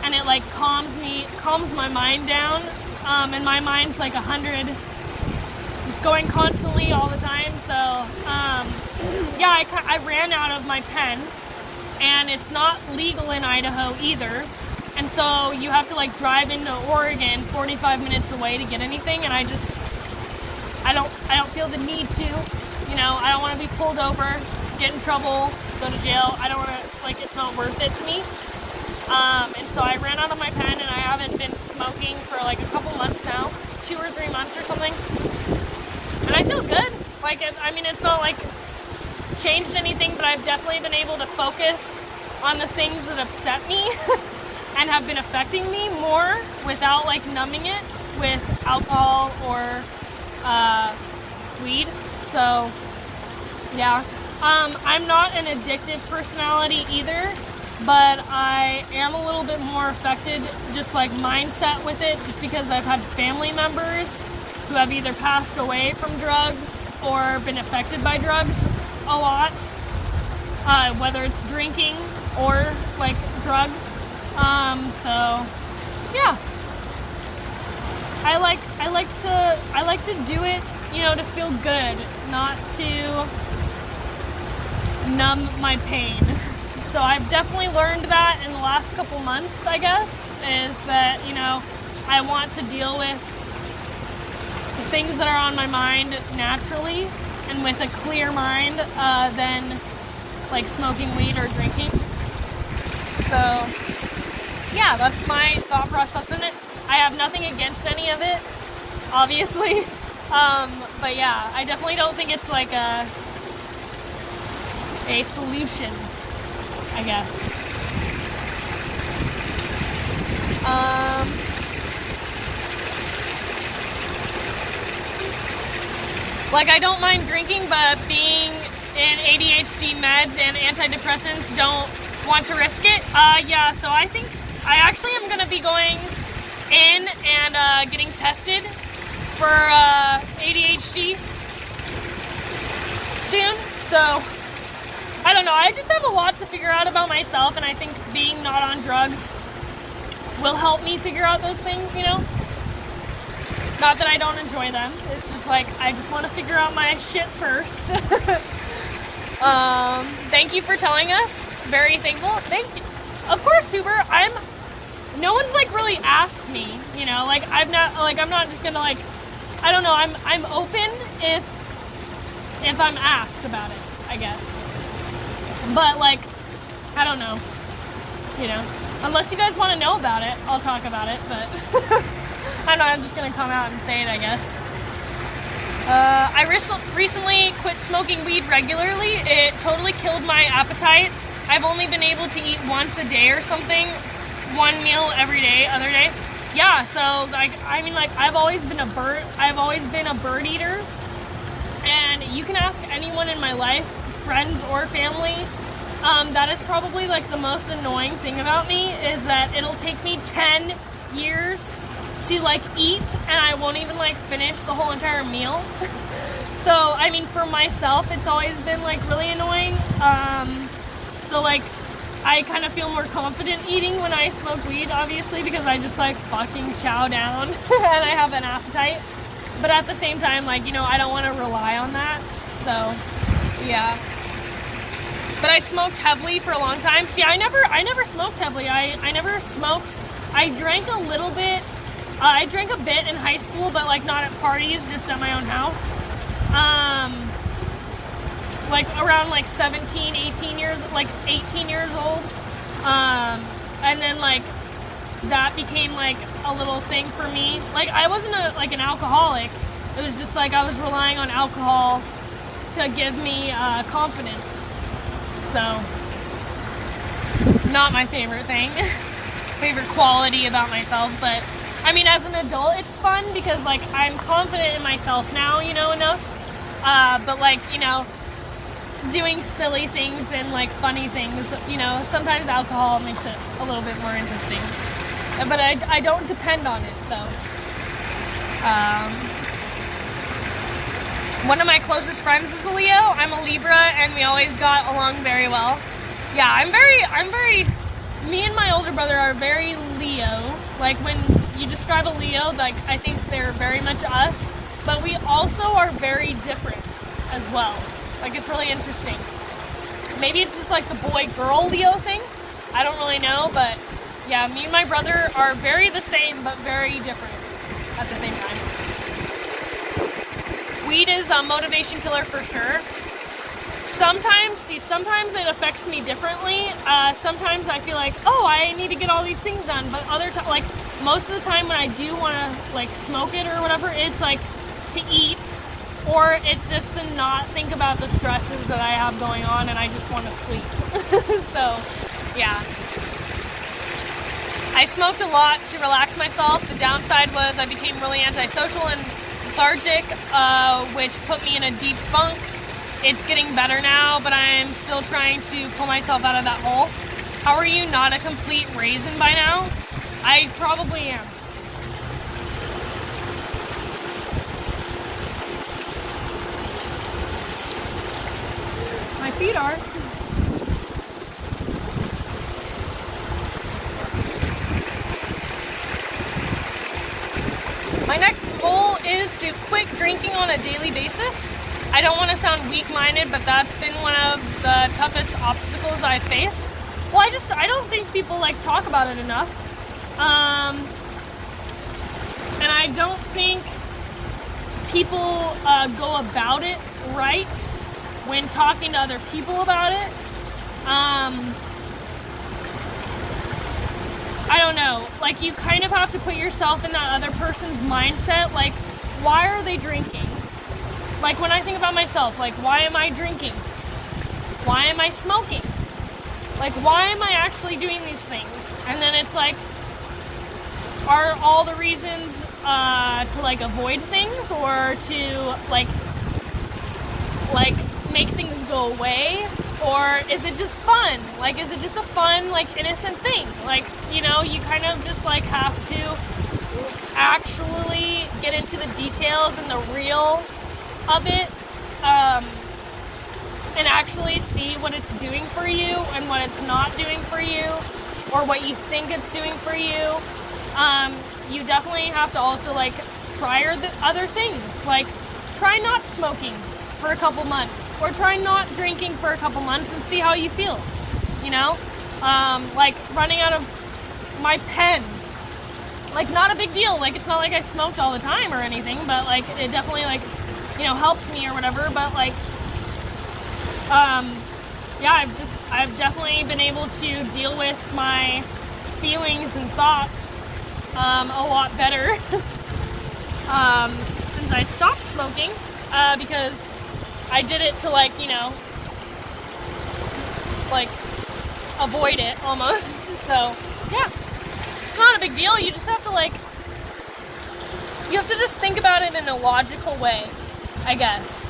And it like calms my mind down, and my mind's like 100, just going constantly all the time. So yeah, I ran out of my pen, and it's not legal in Idaho either, and so you have to like drive into Oregon 45 minutes away to get anything, and I don't feel the need to, you know. I don't want to be pulled over, get in trouble, go to jail. I don't want to, like, it's not worth it to me. And so I ran out of my pen, and I haven't been smoking for like a couple months now, 2 or 3 months or something. And I feel good. Like, I mean, it's not like changed anything, but I've definitely been able to focus on the things that upset me and have been affecting me more without like numbing it with alcohol or weed. So yeah, I'm not an addictive personality either, but I am a little bit more affected, just like mindset with it, just because I've had family members who have either passed away from drugs or been affected by drugs a lot, whether it's drinking or like drugs. So yeah, I like to do it, you know, to feel good, not to numb my pain. So I've definitely learned that in the last couple months, I guess, is that, you know, I want to deal with the things that are on my mind naturally and with a clear mind than like smoking weed or drinking. So yeah, that's my thought process in it. I have nothing against any of it, obviously. But yeah, I definitely don't think it's like a solution, I guess. Like, I don't mind drinking, but being in ADHD meds and antidepressants, don't want to risk it. Yeah, so I think I actually am going to be going in and getting tested for ADHD soon. So I don't know. I just have a lot to figure out about myself, and I think being not on drugs will help me figure out those things, you know? Not that I don't enjoy them. It's just like, I just want to figure out my shit first. Thank you for telling us. Very thankful. Thank you. Of course, Huber, no one's like really asked me, you know, like I'm not just gonna like, I don't know, I'm open if I'm asked about it, I guess. But like, I don't know, you know, unless you guys want to know about it, I'll talk about it, but I don't know, I'm just gonna come out and say it, I guess. I recently quit smoking weed regularly. It totally killed my appetite. I've only been able to eat once a day or something, one meal every day, other day. Yeah, so like, I mean, like, I've always been a bird eater, and you can ask anyone in my life, friends or family, that is probably like the most annoying thing about me, is that it'll take me 10 years to like eat, and I won't even like finish the whole entire meal. So I mean, for myself, it's always been like really annoying. So like, I kind of feel more confident eating when I smoke weed, obviously, because I just like fucking chow down and I have an appetite. But at the same time, like, you know, I don't want to rely on that. So yeah. But I smoked heavily for a long time. See, I never smoked heavily. I never smoked. I drank a little bit. I drank a bit in high school, but like not at parties, just at my own house. Like around like 18 years old. And then like that became like a little thing for me. Like I wasn't an alcoholic. It was just like I was relying on alcohol to give me confidence. So not my favorite thing, favorite quality about myself, but I mean, as an adult, it's fun because like I'm confident in myself now, you know, enough. But like, you know, doing silly things and like funny things, you know, sometimes alcohol makes it a little bit more interesting. But I don't depend on it, though. One of my closest friends is a Leo. I'm a Libra, and we always got along very well. Yeah, I'm very, me and my older brother are very Leo. Like when you describe a Leo, like I think they're very much us, but we also are very different as well. Like it's really interesting. Maybe it's just like the boy-girl Leo thing. I don't really know, but yeah, me and my brother are very the same, but very different at the same time. Weed is a motivation killer for sure. Sometimes it affects me differently. Sometimes I feel like, oh, I need to get all these things done. But other times, like most of the time when I do want to like smoke it or whatever, it's like to eat, or it's just to not think about the stresses that I have going on and I just want to sleep. So, yeah. I smoked a lot to relax myself. The downside was I became really antisocial and lethargic, which put me in a deep funk. It's getting better now, but I'm still trying to pull myself out of that hole. How are you not a complete raisin by now? I probably am. My feet are. My next goal is to quit drinking on a daily basis. I don't want to sound weak-minded, but that's been one of the toughest obstacles I've faced. Well, I don't think people like talk about it enough. And I don't think people go about it right when talking to other people about it. I don't know, like you kind of have to put yourself in that other person's mindset, like why are they drinking? Like when I think about myself, like why am I drinking? Why am I smoking? Like why am I actually doing these things? And then it's like, are all the reasons to like avoid things or to like make things go away? Or is it just fun? Like, is it just a fun, like, innocent thing? Like, you know, you kind of just, like, have to actually get into the details and the real of it, and actually see what it's doing for you and what it's not doing for you, or what you think it's doing for you, you definitely have to also like try other things. Like try not smoking for a couple months, or try not drinking for a couple months and see how you feel. You know, like running out of my pen, like not a big deal. Like it's not like I smoked all the time or anything, but like it definitely like, you know, helped me or whatever. But like, yeah, I've definitely been able to deal with my feelings and thoughts a lot better since I stopped smoking, because I did it to like, you know, like avoid it almost. So yeah, it's not a big deal. You just have to like, you have to just think about it in a logical way, I guess.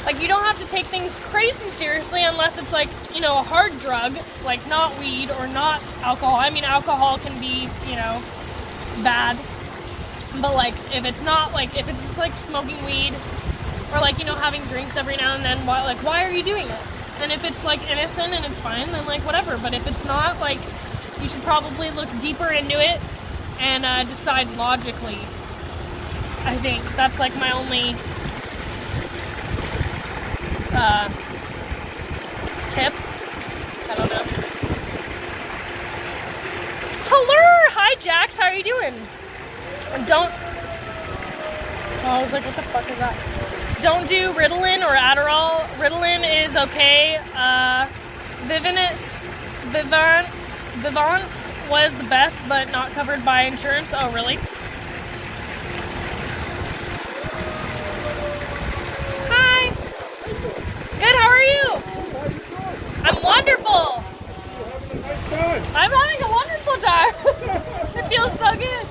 Like, you don't have to take things crazy seriously unless it's like, you know, a hard drug, like not weed or not alcohol. I mean, alcohol can be, you know, bad. But like, if it's not like, if it's just like smoking weed or like, you know, having drinks every now and then, why are you doing it? And if it's like innocent and it's fine, then like whatever. But if it's not, like, you should probably look deeper into it and decide logically. I think that's like my only tip. I don't know. Hello! Hi, Jax. How are you doing? Don't... Oh, I was like, what the fuck is that? Don't do Ritalin or Adderall. Ritalin is okay. Vivance was the best, but not covered by insurance. Oh, really? Hi. Good, how are you? I'm wonderful. I'm having a wonderful time. It feels so good.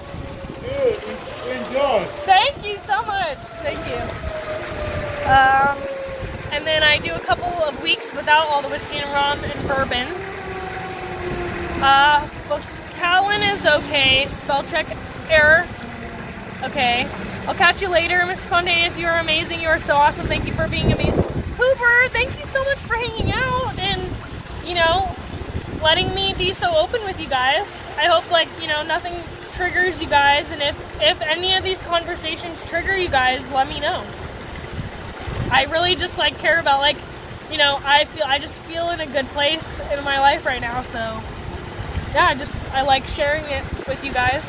Enjoy. Thank you so much. Thank you. And then I do a couple of weeks without all the whiskey and rum and bourbon. Callan is okay. Spell check error. Okay. I'll catch you later, Miss Spontaneous. You are amazing. You are so awesome. Thank you for being amazing. Hoover, thank you so much for hanging out and, you know, letting me be so open with you guys. I hope, like, you know, nothing triggers you guys, and if any of these conversations trigger you guys, let me know. I really just like care about, like, you know, I just feel in a good place in my life right now, so yeah, I like sharing it with you guys,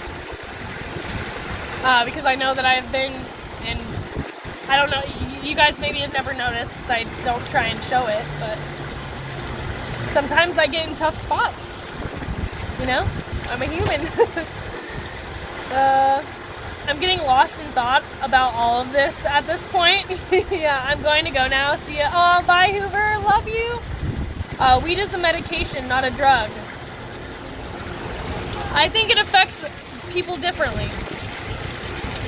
because I know that I've been in, I don't know, you guys maybe have never noticed because I don't try and show it, but sometimes I get in tough spots, you know, I'm a human. I'm getting lost in thought about all of this at this point. Yeah, I'm going to go now. See ya. Oh, bye, Hoover. Love you. Weed is a medication, not a drug. I think it affects people differently.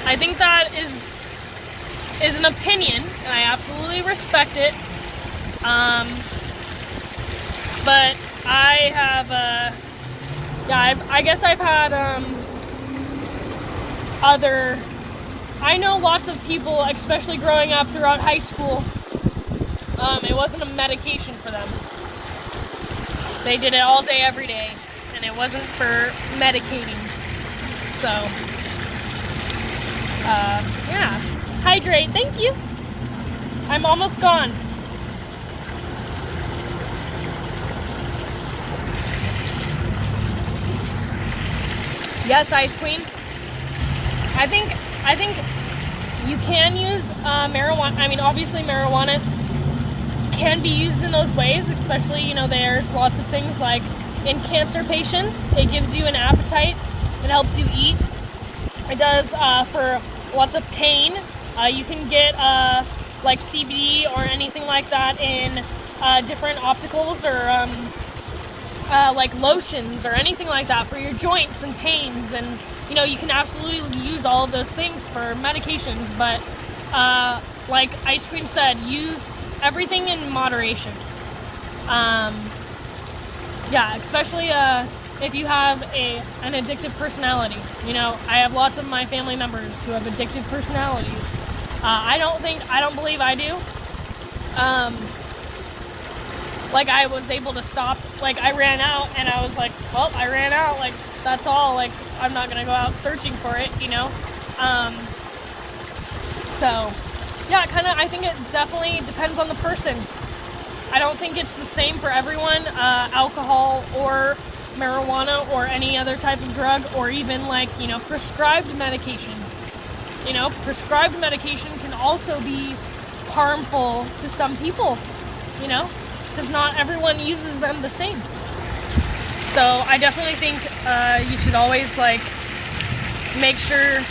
I think that is an opinion, and I absolutely respect it. But I have, I guess I've had, I know lots of people, especially growing up throughout high school, it wasn't a medication for them. They did it all day, every day, and it wasn't for medicating. So, yeah. Hydrate, thank you. I'm almost gone. Yes, Ice Queen. I think you can use marijuana. I mean, obviously marijuana can be used in those ways, especially, you know, there's lots of things like in cancer patients, it gives you an appetite, it helps you eat. It does for lots of pain. You can get like CBD or anything like that in different opticals or like lotions or anything like that for your joints and pains, and you know, you can absolutely use all of those things for medications, but like Ice Cream said, use everything in moderation. Yeah, especially if you have an addictive personality. You know, I have lots of my family members who have addictive personalities. I don't believe I do. Like, I was able to stop, like, I ran out, and I was like, well, I ran out, like, that's all, like, I'm not gonna go out searching for it, you know? So, yeah, I think it definitely depends on the person. I don't think it's the same for everyone, alcohol or marijuana or any other type of drug, or even, like, you know, prescribed medication. You know, prescribed medication can also be harmful to some people, you know? Because not everyone uses them the same. So I definitely think you should always, like, make sure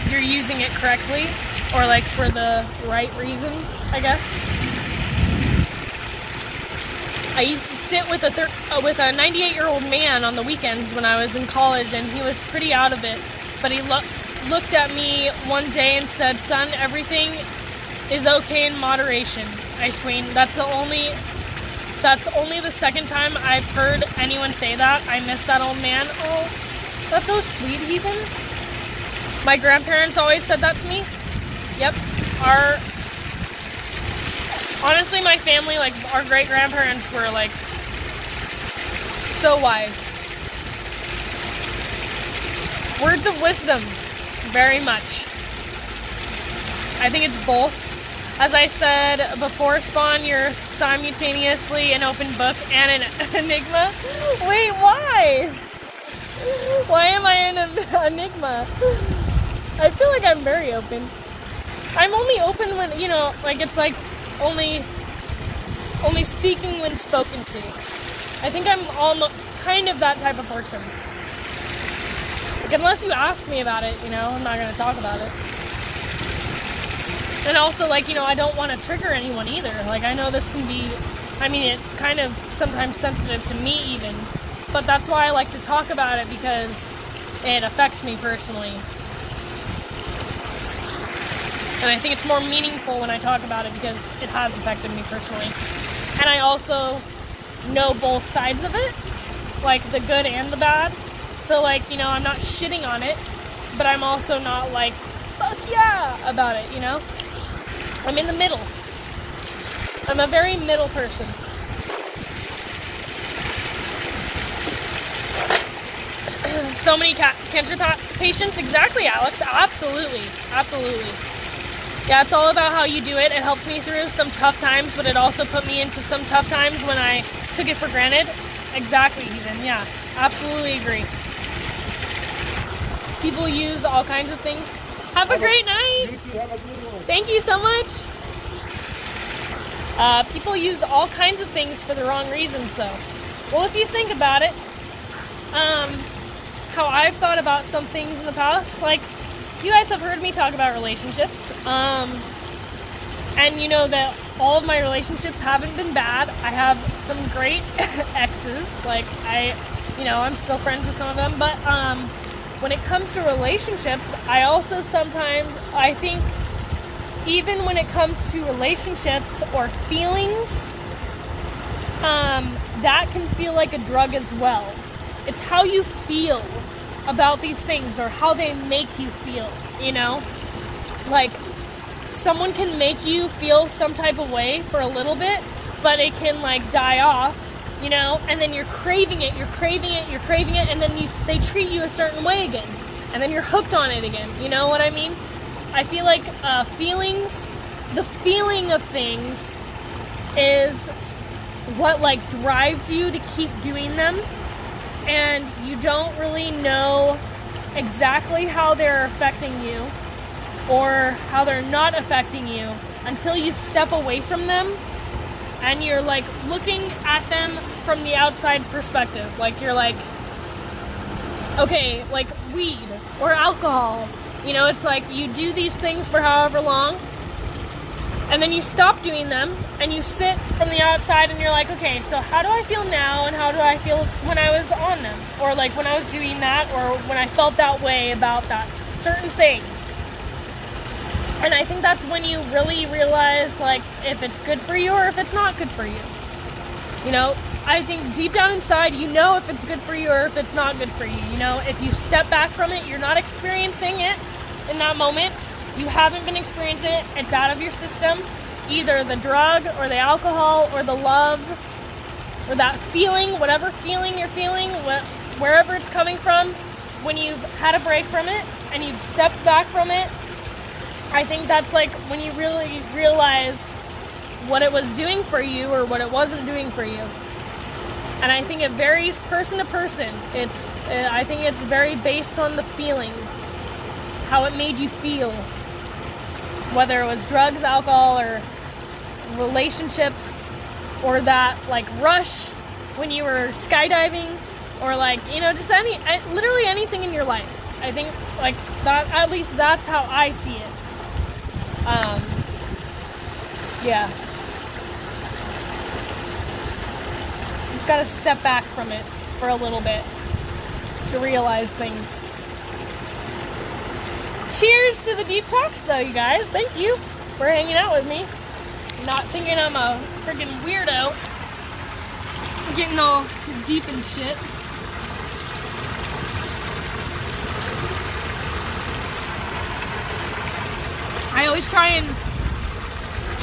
you're using it correctly, or, like, for the right reasons, I guess. I used to sit with a 98-year-old man on the weekends when I was in college, and he was pretty out of it. But he looked at me one day and said, "Son, everything is okay in moderation, Ice Queen." That's only the second time I've heard anyone say that. I miss that old man. Oh, that's so sweet, Ethan. My grandparents always said that to me. Yep. Honestly, my family, like, our great-grandparents were, like, so wise. Words of wisdom, very much. I think it's both. As I said before, Spawn, you're simultaneously an open book and an enigma. Wait, why? Why am I an enigma? I feel like I'm very open. I'm only open when, you know, like, it's like only speaking when spoken to. I think I'm almost kind of that type of person. Like, unless you ask me about it, you know, I'm not going to talk about it. And also, like, you know, I don't want to trigger anyone either. Like, I know this can be, I mean, it's kind of sometimes sensitive to me even. But that's why I like to talk about it, because it affects me personally. And I think it's more meaningful when I talk about it because it has affected me personally. And I also know both sides of it, like the good and the bad. So, like, you know, I'm not shitting on it, but I'm also not like, fuck yeah, about it, you know? I'm in the middle. I'm a very middle person. So many cancer patients. Exactly, Alex. Absolutely. Absolutely. Yeah, it's all about how you do it. It helped me through some tough times, but it also put me into some tough times when I took it for granted. Exactly, Ethan. Yeah, absolutely agree. People use all kinds of things. Have a great night. You too, have a good one. Thank you so much. People use all kinds of things for the wrong reasons, though. Well, if you think about it, how I've thought about some things in the past, like, you guys have heard me talk about relationships, and you know that all of my relationships haven't been bad. I have some great exes, like, I'm still friends with some of them, but, when it comes to relationships, I also sometimes, I think, even when it comes to relationships or feelings, that can feel like a drug as well. It's how you feel about these things, or how they make you feel, you know? Like, someone can make you feel some type of way for a little bit, but it can, like, die off, you know? And then you're craving it, and then they treat you a certain way again. And then you're hooked on it again, you know what I mean? I feel like the feeling of things is what, like, drives you to keep doing them. And you don't really know exactly how they're affecting you or how they're not affecting you until you step away from them and you're, like, looking at them from the outside perspective. Like, you're like, okay, like weed or alcohol, you know, it's like you do these things for however long and then you stop doing them and you sit from the outside and you're like, okay, so how do I feel now and how do I feel when I was on them, or like when I was doing that, or when I felt that way about that certain thing. And I think that's when you really realize, like, if it's good for you or if it's not good for you. You know, I think deep down inside, you know if it's good for you or if it's not good for you. You know, if you step back from it, you're not experiencing it in that moment. You haven't been experiencing it. It's out of your system. Either the drug or the alcohol or the love or that feeling, whatever feeling you're feeling, wherever it's coming from, when you've had a break from it and you've stepped back from it, I think that's like when you really realize what it was doing for you or what it wasn't doing for you. And I think it varies person to person. I think it's very based on the feeling, how it made you feel. Whether it was drugs, alcohol, or relationships, or that like rush when you were skydiving, or like, you know, just literally anything in your life. I think like that, at least that's how I see it. Yeah. Just gotta step back from it for a little bit to realize things. Cheers to the deep talks though, you guys. Thank you for hanging out with me. Not thinking I'm a freaking weirdo. Getting all deep and shit. I always try and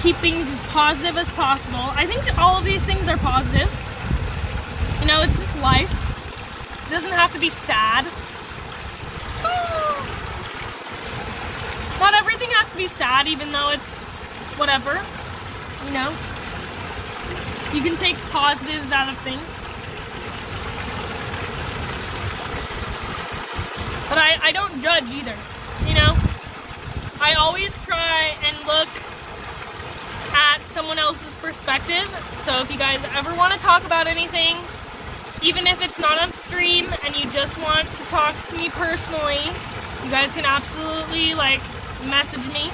keep things as positive as possible. I think that all of these things are positive. You know, it's just life. It doesn't have to be sad. Not everything has to be sad, even though it's whatever, you know? You can take positives out of things. But I don't judge either, you know? I always try and look at someone else's perspective. So if you guys ever want to talk about anything, even if it's not on stream and you just want to talk to me personally, you guys can absolutely like message me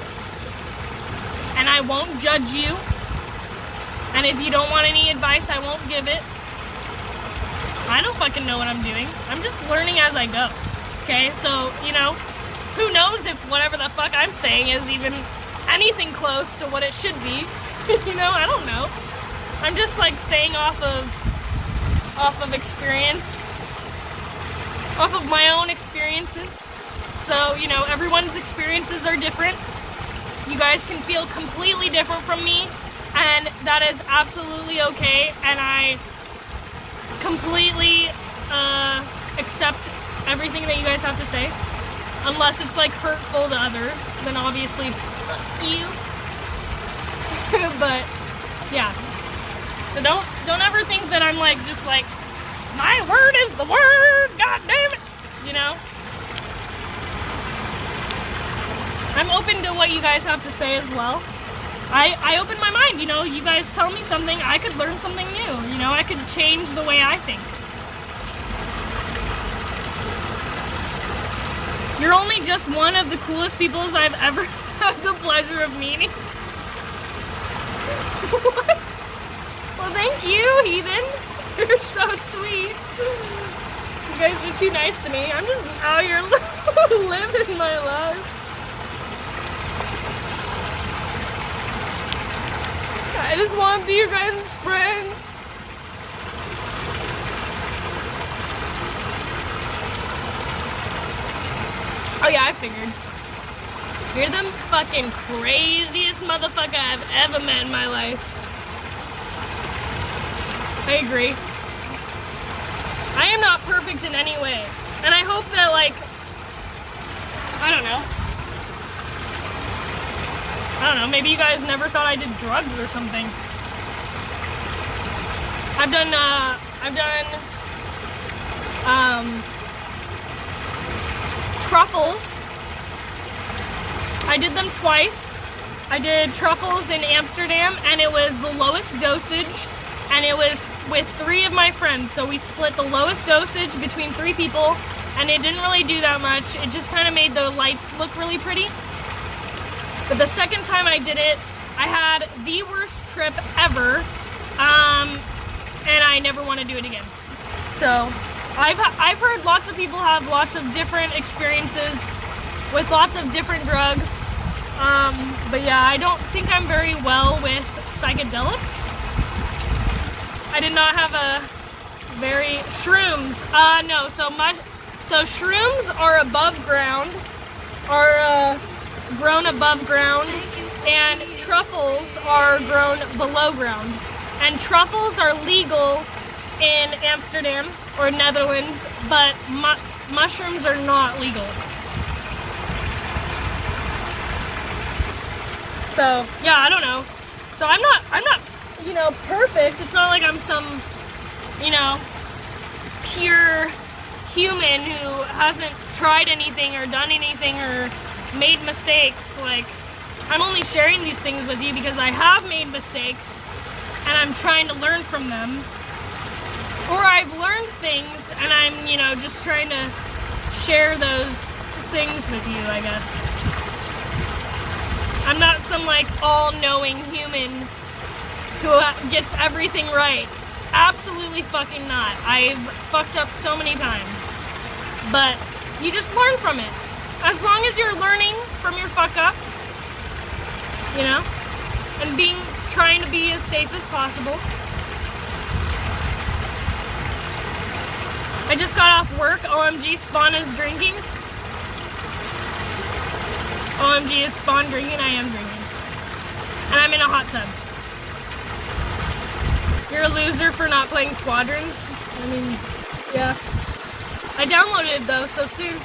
and I won't judge you. And if you don't want any advice, I won't give it. I don't fucking know what I'm doing. I'm just learning as I go. Okay, so, you know, who knows if whatever the fuck I'm saying is even anything close to what it should be. You know, I don't know. I'm just like saying off of experience, off of my own experiences. So, you know, everyone's experiences are different. You guys can feel completely different from me, and that is absolutely okay. And I completely accept everything that you guys have to say. Unless it's like hurtful to others, then obviously fuck you. But yeah. So don't ever think that I'm like just like my word is the word, god damn it. You know? I'm open to what you guys have to say as well. I open my mind, you know, you guys tell me something, I could learn something new, you know, I could change the way I think. You're only just one of the coolest people I've ever had the pleasure of meeting. What? Well, thank you, heathen. You're so sweet. You guys are too nice to me. I'm just out here living my life. I just want to be your guys' friends. Oh yeah, I figured. You're the fucking craziest motherfucker I've ever met in my life. I agree. I am not perfect in any way. And I hope that, like, I don't know, maybe you guys never thought I did drugs or something. I've done truffles. I did them twice. I did truffles in Amsterdam, and it was the lowest dosage, and it was with 3 of my friends, so we split the lowest dosage between 3 people, and it didn't really do that much. It just kind of made the lights look really pretty. But the second time I did it, I had the worst trip ever, and I never want to do it again. So I've heard lots of people have lots of different experiences with lots of different drugs, but yeah, I don't think I'm very well with psychedelics. I did not have a very shrooms. No. So shrooms are above ground, are grown above ground, and truffles are grown below ground. And truffles are legal in Amsterdam or Netherlands, but mushrooms are not legal. So yeah, I don't know. So I'm not, perfect. It's not like I'm some, pure human who hasn't tried anything or done anything or made mistakes. Like, I'm only sharing these things with you because I have made mistakes and I'm trying to learn from them. Or I've learned things and I'm, just trying to share those things with you, I guess. I'm not some, all-knowing human who gets everything right. Absolutely fucking not. I've fucked up so many times. But you just learn from it. As long as you're learning from your fuck-ups, and trying to be as safe as possible. I just got off work. OMG, Spawn is drinking. OMG, is Spawn drinking? I am drinking. And I'm in a hot tub. You're a loser for not playing Squadrons. I mean, yeah. I downloaded it though, so soon.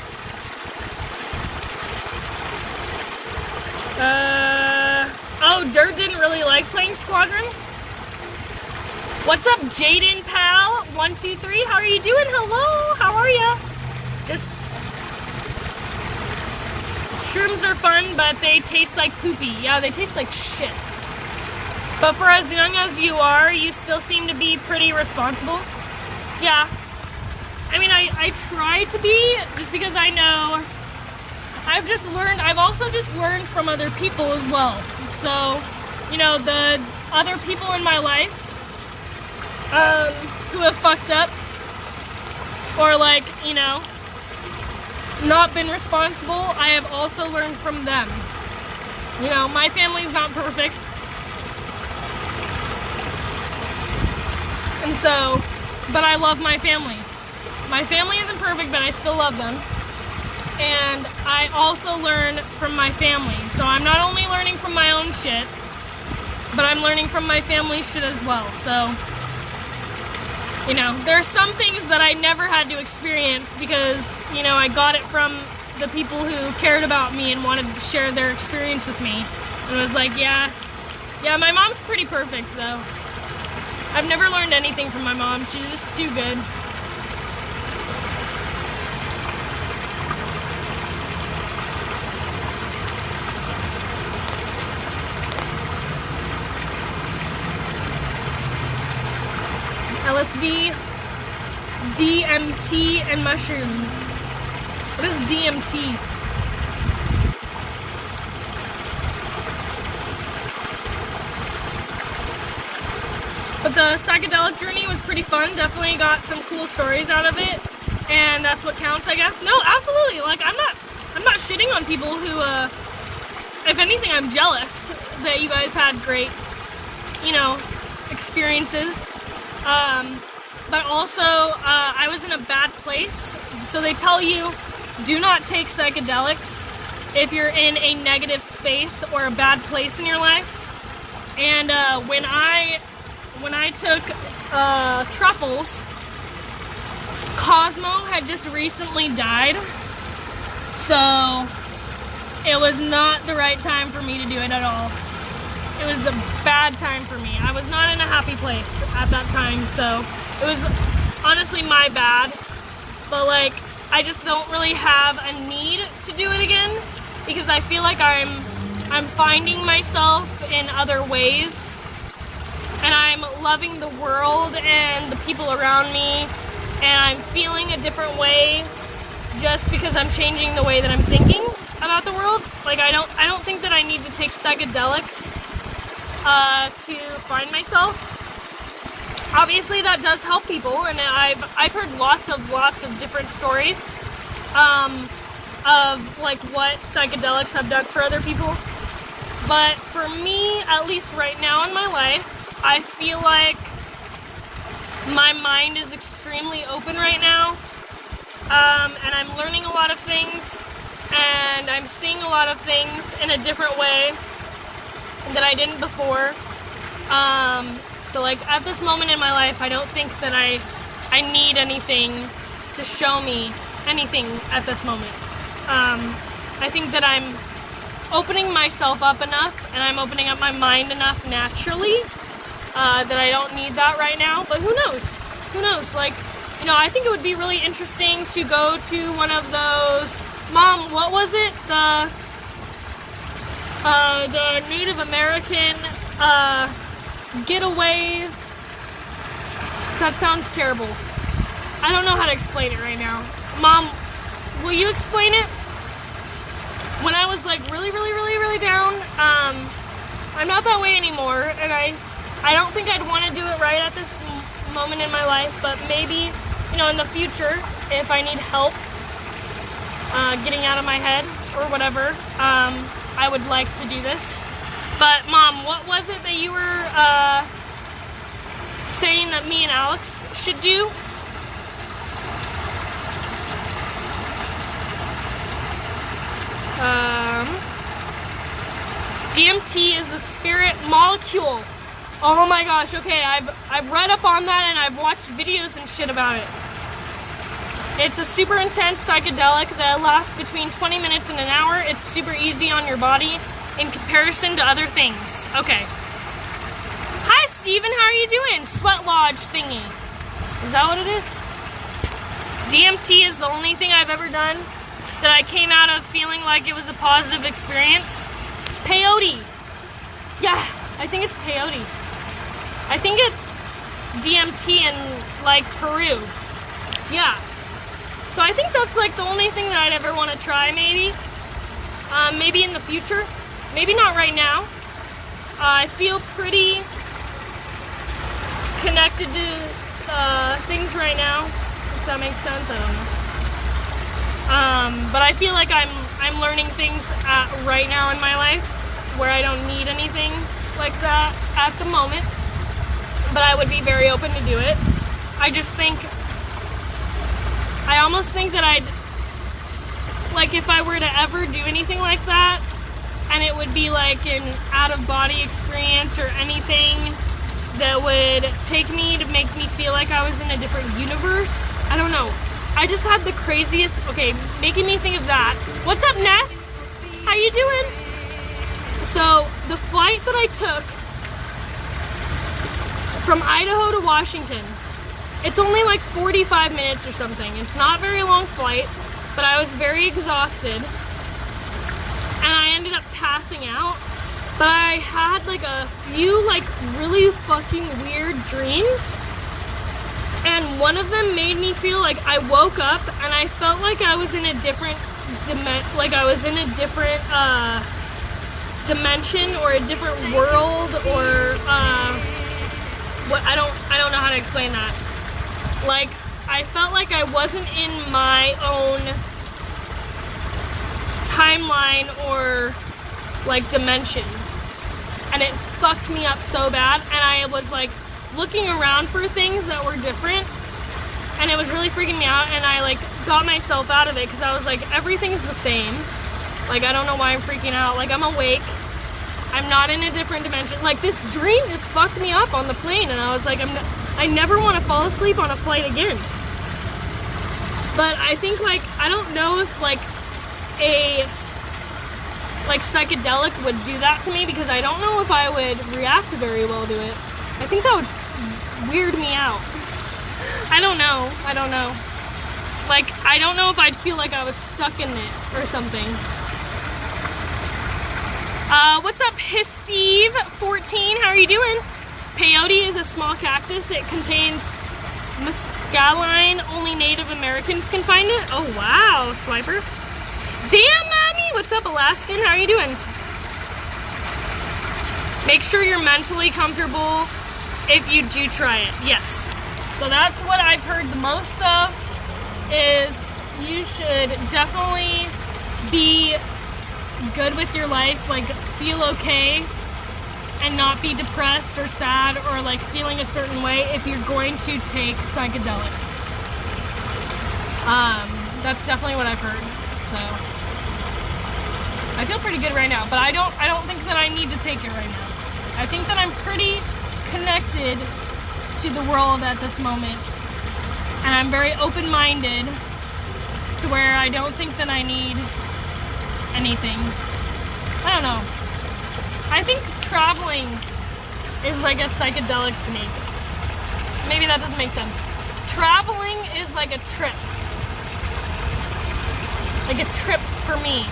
Oh, Dirt didn't really like playing Squadrons? What's up, Jaden pal? 123, how are you doing? Hello, how are ya? Just shrooms are fun, but they taste like poopy. Yeah, they taste like shit. But for as young as you are, you still seem to be pretty responsible. Yeah. I mean, I try to be, just because I know I've also just learned from other people as well. So, the other people in my life who have fucked up or not been responsible, I have also learned from them. My family's not perfect. And so, but I love my family. My family isn't perfect, but I still love them. And I also learn from my family. So I'm not only learning from my own shit, but I'm learning from my family's shit as well. So, there are some things that I never had to experience because, I got it from the people who cared about me and wanted to share their experience with me. And I was like, yeah, my mom's pretty perfect though. I've never learned anything from my mom. She's just too good. LSD, DMT, and mushrooms. What is DMT? But the psychedelic journey was pretty fun. Definitely got some cool stories out of it, and that's what counts, I guess. No, absolutely. I'm not shitting on people who, if anything, I'm jealous that you guys had great, experiences. But also, I was in a bad place. So they tell you, do not take psychedelics if you're in a negative space or a bad place in your life. And when I took truffles, Cosmo had just recently died. So it was not the right time for me to do it at all. It was a bad time for me. I was not in a happy place at that time, so it was honestly my bad. But I just don't really have a need to do it again because I feel like I'm finding myself in other ways, and I'm loving the world and the people around me, and I'm feeling a different way just because I'm changing the way that I'm thinking about the world. I don't think that I need to take psychedelics to find myself. Obviously that does help people, and I've heard lots of different stories of what psychedelics have done for other people. But for me, at least right now in my life, I feel like My mind is extremely open right now, and I'm learning a lot of things, and I'm seeing a lot of things in a different way that I didn't before. So like at this moment in my life, I don't think that I need anything to show me anything at this moment. I think that I'm opening myself up enough, and I'm opening up my mind enough naturally that I don't need that right now. But who knows? Who knows? Like, you know, I think it would be really interesting to go to one of those. Mom, what was it? The Native American getaways. That sounds terrible. I don't know how to explain it right now. Mom, will you explain it? When I was like really down, I'm not that way anymore, and I don't think I'd want to do it right at this moment in my life, but maybe, you know, in the future, if I need help getting out of my head or whatever, I would like to do this. But Mom, what was it that you were saying that me and Alex should do? DMT is the spirit molecule. Oh my gosh, okay, I've read up on that and I've watched videos and shit about it. It's a super intense psychedelic that lasts between 20 minutes and an hour. It's super easy on your body in comparison to other things. Okay. Hi Steven, how are you doing? Sweat lodge thingy. Is that what it is? DMT is the only thing I've ever done that I came out of feeling like it was a positive experience. Peyote. Yeah, I think it's peyote. I think it's DMT in like Peru. Yeah. So I think that's like the only thing that I'd ever want to try, maybe. Maybe in the future. Maybe not right now. I feel pretty connected to things right now, if that makes sense. I don't know. But I feel like I'm learning things right now in my life where I don't need anything like that at the moment. But I would be very open to do it. I almost think that I'd, like if I were to ever do anything like that, and it would be like an out-of-body experience or anything that would take me to make me feel like I was in a different universe. I don't know. I just had the craziest, okay, making me think of that. What's up, Ness? How you doing? So, the flight that I took from Idaho to Washington, it's only like 45 minutes or something. It's not a very long flight, but I was very exhausted. And I ended up passing out. But I had like a few like really fucking weird dreams. And one of them made me feel like I woke up and I felt like I was in a different dimension or a different world or what I don't know how to explain that. Like I felt like I wasn't in my own timeline or like dimension. And it fucked me up so bad, and I was like looking around for things that were different, and it was really freaking me out, and I like got myself out of it because I was like, everything's the same. Like I don't know why I'm freaking out. Like I'm awake. I'm not in a different dimension. Like this dream just fucked me up on the plane, and I was like, I never want to fall asleep on a flight again. But I think like I don't know if like a psychedelic would do that to me, because I don't know if I would react very well to it. I think that would weird me out. I don't know. Like, I don't know if I'd feel like I was stuck in it or something. What's up, Steve14? How are you doing? Peyote is a small cactus. It contains mescaline. Only Native Americans can find it. Oh, wow, Swiper. Damn, Mommy! What's up, Alaskan? How are you doing? Make sure you're mentally comfortable if you do try it. Yes. So that's what I've heard the most of, is you should definitely be good with your life, like feel okay and not be depressed or sad or like feeling a certain way if you're going to take psychedelics. That's definitely what I've heard. So I feel pretty good right now, but I don't think that I need to take it right now. I think that I'm pretty connected to the world at this moment, and I'm very open-minded to where I don't think that I need anything. I don't know. I think traveling is like a psychedelic to me. Maybe that doesn't make sense. Traveling is like a trip. Like a trip for me.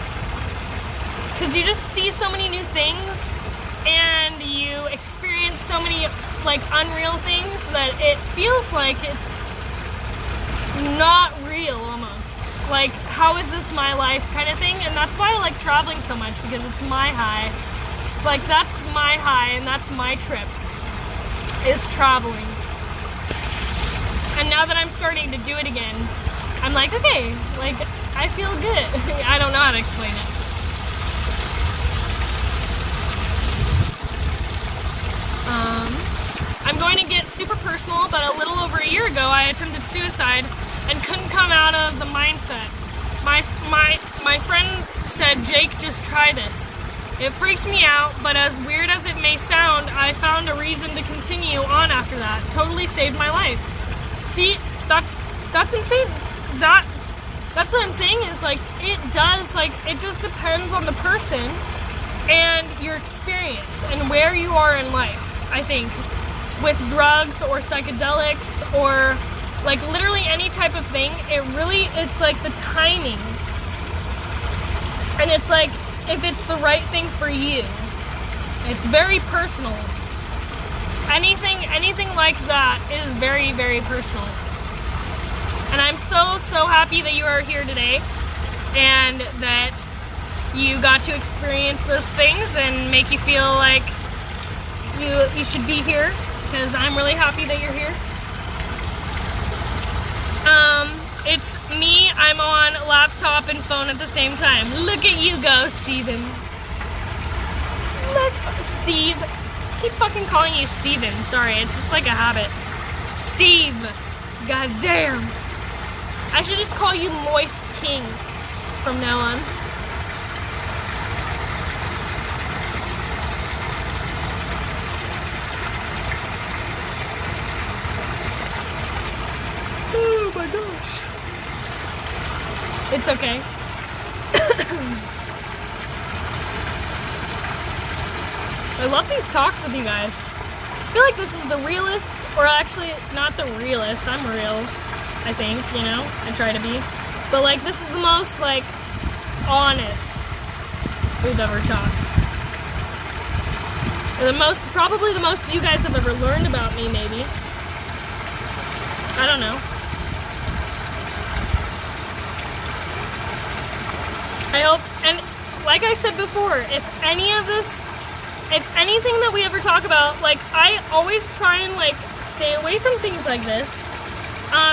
Because you just see so many new things and you experience so many like unreal things that it feels like it's not real almost. Like, how is this my life kind of thing? And that's why I like traveling so much, because it's my high. Like, that's my high and that's my trip, is traveling. And now that I'm starting to do it again, I'm like, okay, like, I feel good. I don't know how to explain it. I'm going to get super personal, but a little over a year ago, I attempted suicide and couldn't come out of the mindset. My friend said, Jake, just try this. It freaked me out, but as weird as it may sound, I found a reason to continue on after that. Totally saved my life. See, that's insane. That's what I'm saying, is like, it does, like, it just depends on the person and your experience and where you are in life, I think, with drugs or psychedelics or like literally any type of thing. It's like the timing, and it's like if it's the right thing for you. It's very personal. Anything like that is very, very personal. And I'm so happy that you are here today and that you got to experience those things and make you feel like you should be here, because I'm really happy that you're here. It's me. I'm on laptop and phone at the same time. Look at you go, Steven. Look, Steve. I keep fucking calling you Steven. Sorry, it's just like a habit. Steve. God damn. I should just call you Moist King from now on. Oh my gosh. It's okay. I love these talks with you guys. I feel like this is the realest, or actually not the realest, I'm real, I think, you know, I try to be. But like, this is the most like honest we've ever talked. Probably the most you guys have ever learned about me, maybe. I don't know. I hope, and like I said before, if anything that we ever talk about, like, I always try and like stay away from things like this,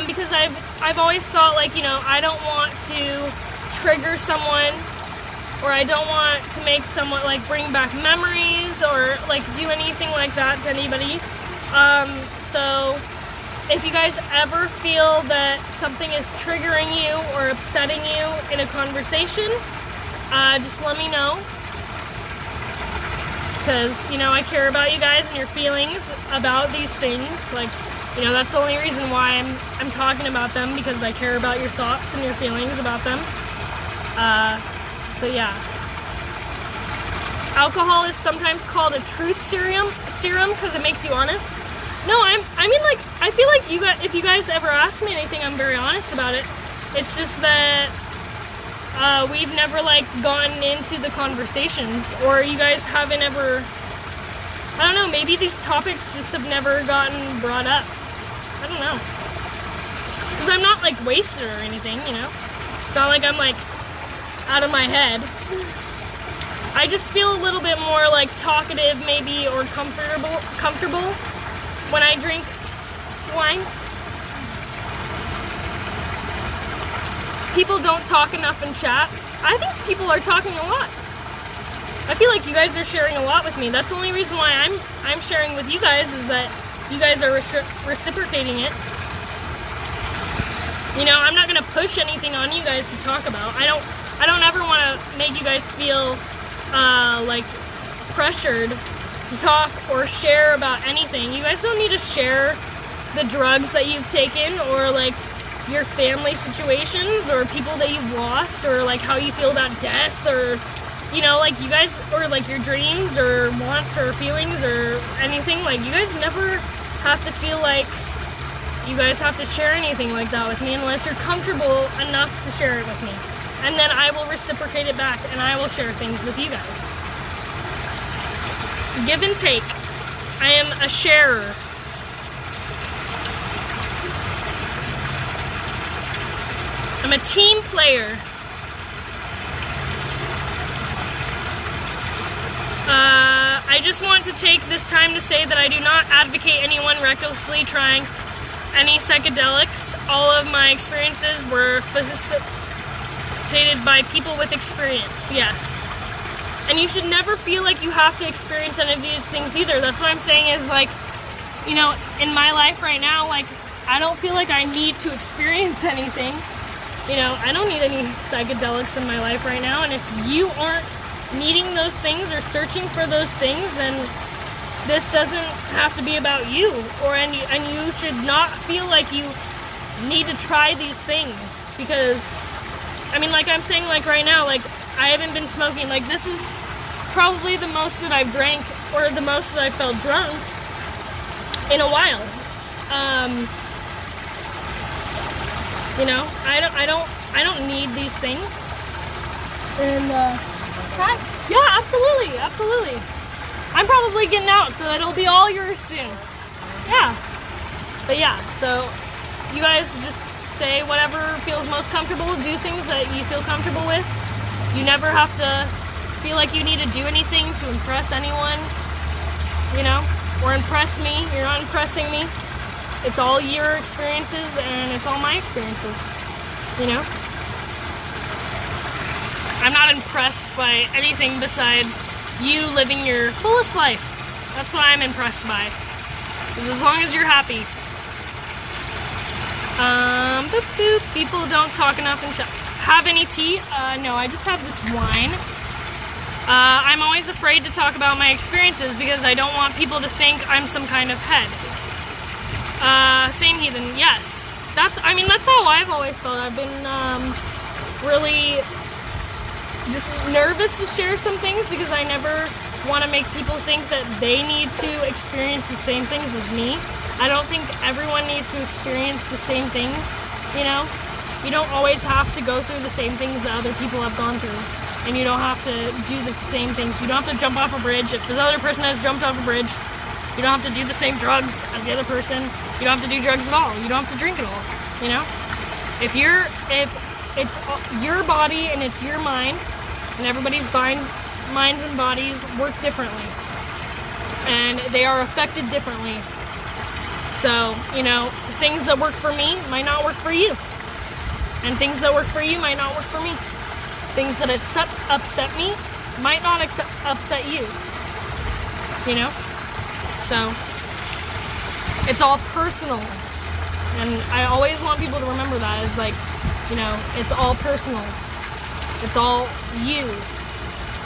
because I've always thought, like, you know, I don't want to trigger someone, or I don't want to make someone like bring back memories or like do anything like that to anybody. So if you guys ever feel that something is triggering you or upsetting you in a conversation, just let me know. Because, you know, I care about you guys and your feelings about these things. Like, you know, that's the only reason why I'm talking about them, because I care about your thoughts and your feelings about them. So yeah. Alcohol is sometimes called a truth serum because it makes you honest. No, I mean, like, I feel like you guys, if you guys ever ask me anything, I'm very honest about it. It's just that we've never like gotten into the conversations, or you guys haven't ever, I don't know, maybe these topics just have never gotten brought up. I don't know. Because I'm not like wasted or anything, you know? It's not like I'm like out of my head. I just feel a little bit more like talkative maybe, or comfortable when I drink wine. People don't talk enough in chat. I think people are talking a lot. I feel like you guys are sharing a lot with me. That's the only reason why I'm sharing with you guys, is that you guys are reciprocating it. You know, I'm not gonna push anything on you guys to talk about. I don't ever want to make you guys feel like pressured to talk or share about anything. You guys don't need to share the drugs that you've taken, or like your family situations, or people that you've lost, or like how you feel about death, or you know, like you guys, or like your dreams or wants or feelings or anything. Like, you guys never have to feel like you guys have to share anything like that with me unless you're comfortable enough to share it with me. And then I will reciprocate it back, and I will share things with you guys. Give and take. I am a sharer. I'm a team player. I just want to take this time to say that I do not advocate anyone recklessly trying any psychedelics. All of my experiences were facilitated by people with experience, yes. And you should never feel like you have to experience any of these things either. That's what I'm saying is, like, you know, in my life right now, like, I don't feel like I need to experience anything. You know, I don't need any psychedelics in my life right now, and if you aren't needing those things or searching for those things, then this doesn't have to be about you, and you should not feel like you need to try these things, because, I mean, like I'm saying, like right now, like I haven't been smoking, like this is probably the most that I've drank, or the most that I felt drunk in a while. You know, I don't need these things. And yeah, absolutely. I'm probably getting out, so it'll be all yours soon. Yeah. But yeah, so you guys just say whatever feels most comfortable, do things that you feel comfortable with. You never have to feel like you need to do anything to impress anyone, you know, or impress me. You're not impressing me. It's all your experiences, and it's all my experiences, you know? I'm not impressed by anything besides you living your fullest life. That's what I'm impressed by. Because as long as you're happy. Boop boop. People don't talk enough and have any tea? No, I just have this wine. I'm always afraid to talk about my experiences because I don't want people to think I'm some kind of head. Same heathen, yes. That's how I've always felt. I've been really just nervous to share some things because I never want to make people think that they need to experience the same things as me. I don't think everyone needs to experience the same things, you know? You don't always have to go through the same things that other people have gone through. And you don't have to do the same things. You don't have to jump off a bridge. If the other person has jumped off a bridge, you don't have to do the same drugs as the other person. You don't have to do drugs at all. You don't have to drink at all, you know? If it's your body and it's your mind, and everybody's minds and bodies work differently, and they are affected differently. So, you know, things that work for me might not work for you, and things that work for you might not work for me. Things that upset me might not upset you, you know? So, it's all personal, and I always want people to remember that, is like, you know, it's all personal. It's all you.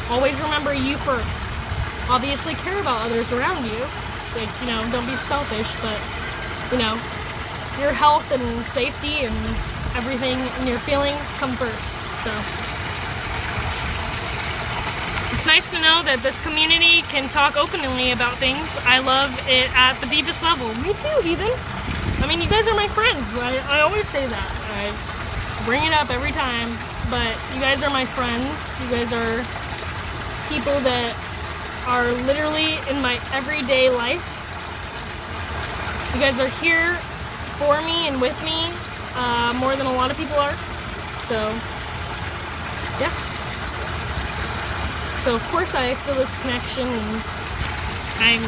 Always remember you first. Obviously care about others around you. Like, you know, don't be selfish, but, you know, your health and safety and everything and your feelings come first. So, it's nice to know that this community can talk openly about things. I love it at the deepest level. Me too, heathen. I mean, you guys are my friends. I always say that. I bring it up every time. But you guys are my friends. You guys are people that are literally in my everyday life. You guys are here for me and with me more than a lot of people are. So, yeah. So, of course, I feel this connection, and I'm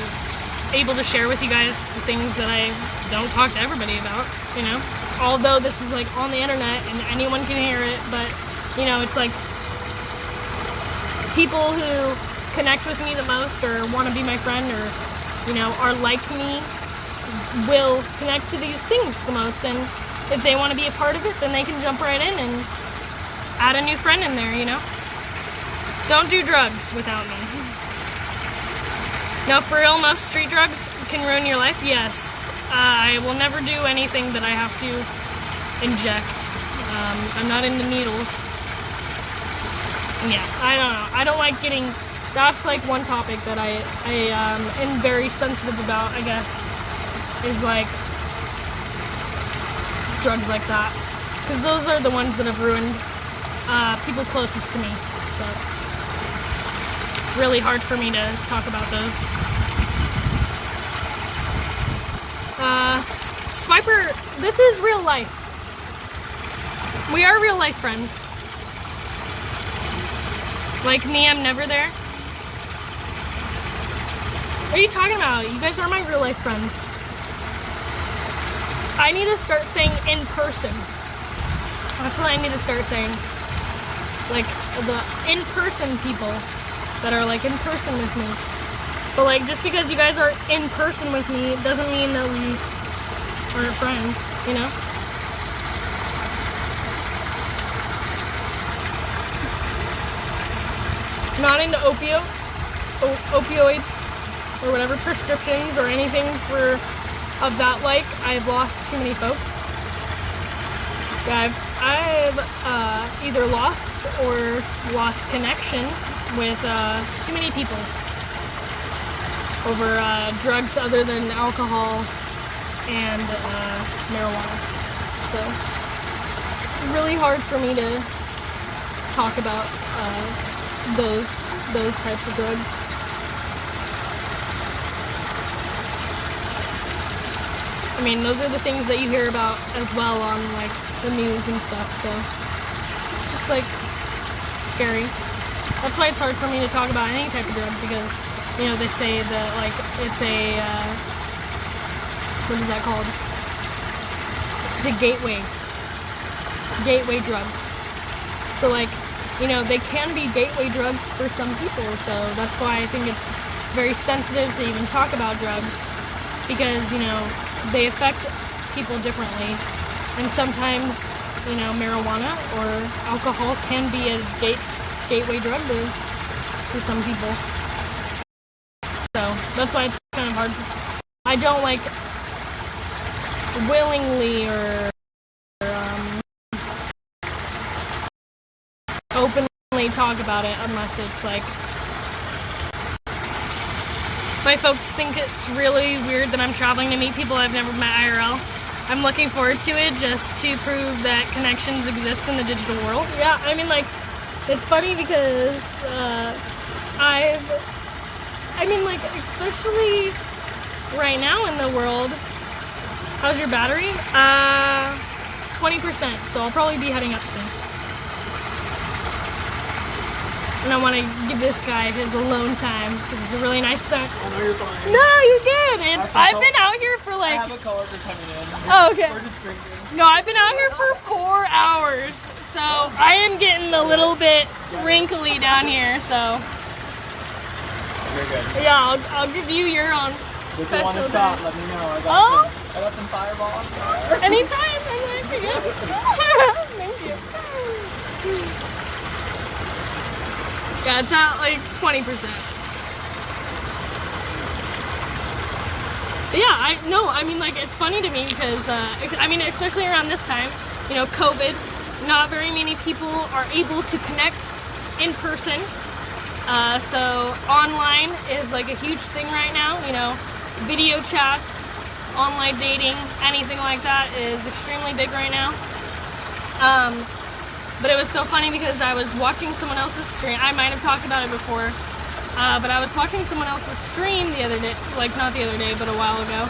able to share with you guys the things that I don't talk to everybody about, you know? Although this is like on the internet and anyone can hear it, but you know, it's like people who connect with me the most or want to be my friend or, you know, are like me will connect to these things the most. And if they want to be a part of it, then they can jump right in and add a new friend in there, you know? Don't do drugs without me. No, for real, most street drugs can ruin your life. Yes. I will never do anything that I have to inject. I'm not into needles. Yeah, I don't know. I don't like getting... That's like one topic that I am very sensitive about, I guess, is like drugs like that. Because those are the ones that have ruined people closest to me. So, really hard for me to talk about those. Swiper, this is real life. We are real life friends. Like me, I'm never there. What are you talking about? You guys are my real life friends. I need to start saying in person. That's what I need to start saying. Like the in-person people that are like in person with me. But like just because you guys are in person with me doesn't mean that we aren't friends, you know? Not into opioids or whatever, prescriptions or anything of that like. I've lost too many folks. Yeah, I've either lost or lost connection with too many people over drugs other than alcohol and marijuana. So it's really hard for me to talk about those types of drugs. I mean, those are the things that you hear about as well on like the news and stuff. So it's just like scary. That's why it's hard for me to talk about any type of drug because, you know, they say that like it's a what is that called? It's a gateway drugs. So like, you know, they can be gateway drugs for some people. So that's why I think it's very sensitive to even talk about drugs because, you know, they affect people differently. And sometimes, you know, marijuana or alcohol can be a gateway drug to some people. So that's why it's kind of hard. I don't like willingly or openly talk about it unless it's like my folks think it's really weird that I'm traveling to meet people I've never met IRL. I'm looking forward to it just to prove that connections exist in the digital world. Yeah, I mean, like, it's funny because especially right now in the world. How's your battery? 20%, so I'll probably be heading up soon. And I want to give this guy his alone time because it's a really nice time. Oh, no, you're fine. No, you're good. And I've been out here for like... I have a coworker coming in. Oh, okay. We're just drinking. No, I've been out here for 4 hours. So I am getting a little bit wrinkly down here, so... You're good. Yeah, I'll give you your own If you special want to day. stop, let me know. I got some fireballs. Anytime. Thank you. Yeah, it's at like 20%. But yeah, I mean, like, it's funny to me because, I mean, especially around this time, you know, COVID, not very many people are able to connect in person. So online is like a huge thing right now, you know, video chats, online dating, anything like that is extremely big right now. But it was so funny because I was watching someone else's stream. I might have talked about it before, but I was watching someone else's stream the other day, like not the other day, but a while ago.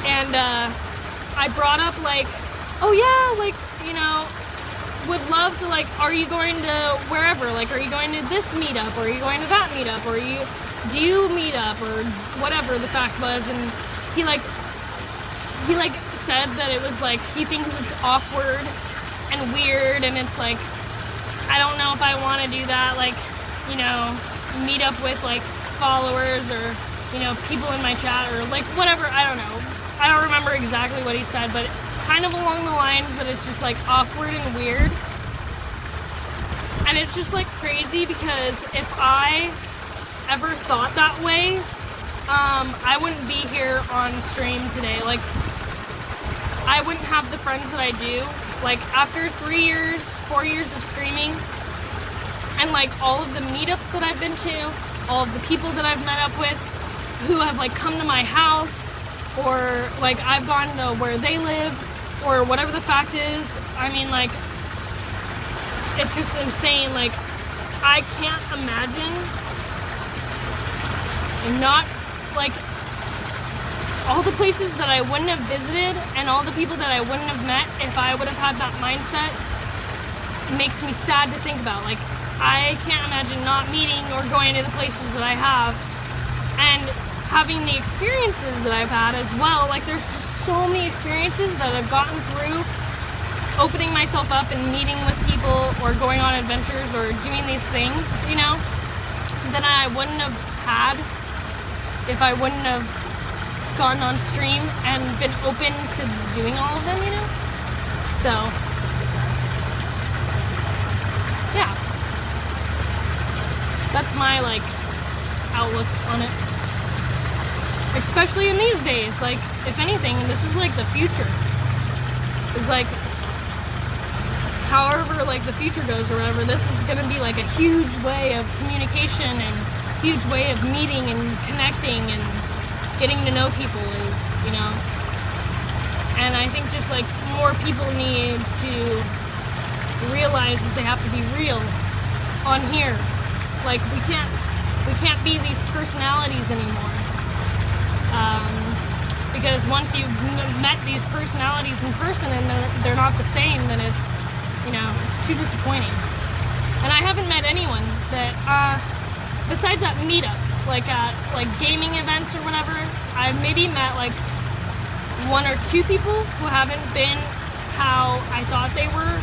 And I brought up like, oh yeah, like, you know, would love to, like, are you going to wherever? Like, are you going to this meetup? Or are you going to that meetup? Or do you meet up? Or whatever the fact was. And he said that it was like, he thinks it's awkward and weird. And it's like, I don't know if I want to do that. Like, you know, meet up with like followers or, you know, people in my chat or like whatever, I don't know. I don't remember exactly what he said, but kind of along the lines that it's just like awkward and weird. And it's just like crazy because if I ever thought that way, I wouldn't be here on stream today. Like, I wouldn't have the friends that I do. Like, after 3 years, 4 years of streaming, and like all of the meetups that I've been to, all of the people that I've met up with, who have like come to my house, or like I've gone to where they live, or whatever the fact is, I mean, like, it's just insane. Like, I can't imagine not, like, all the places that I wouldn't have visited and all the people that I wouldn't have met if I would have had that mindset makes me sad to think about. Like, I can't imagine not meeting or going to the places that I have and having the experiences that I've had as well. Like, there's just so many experiences that I've gotten through opening myself up and meeting with people or going on adventures or doing these things, you know, that I wouldn't have had if I wouldn't have gone on stream and been open to doing all of them, you know? So, yeah. That's my, like, outlook on it. Especially in these days. Like, if anything, this is, like, the future. It's, like, however, like, the future goes or whatever, this is gonna be, like, a huge way of communication and huge way of meeting and connecting and getting to know people is, you know. And I think just like more people need to realize that they have to be real on here. Like, we can't be these personalities anymore. Because once you've met these personalities in person and they're not the same, then it's, you know, it's too disappointing. And I haven't met anyone that besides at meetups, like at like gaming events or whatever, I've maybe met like 1 or 2 people who haven't been how I thought they were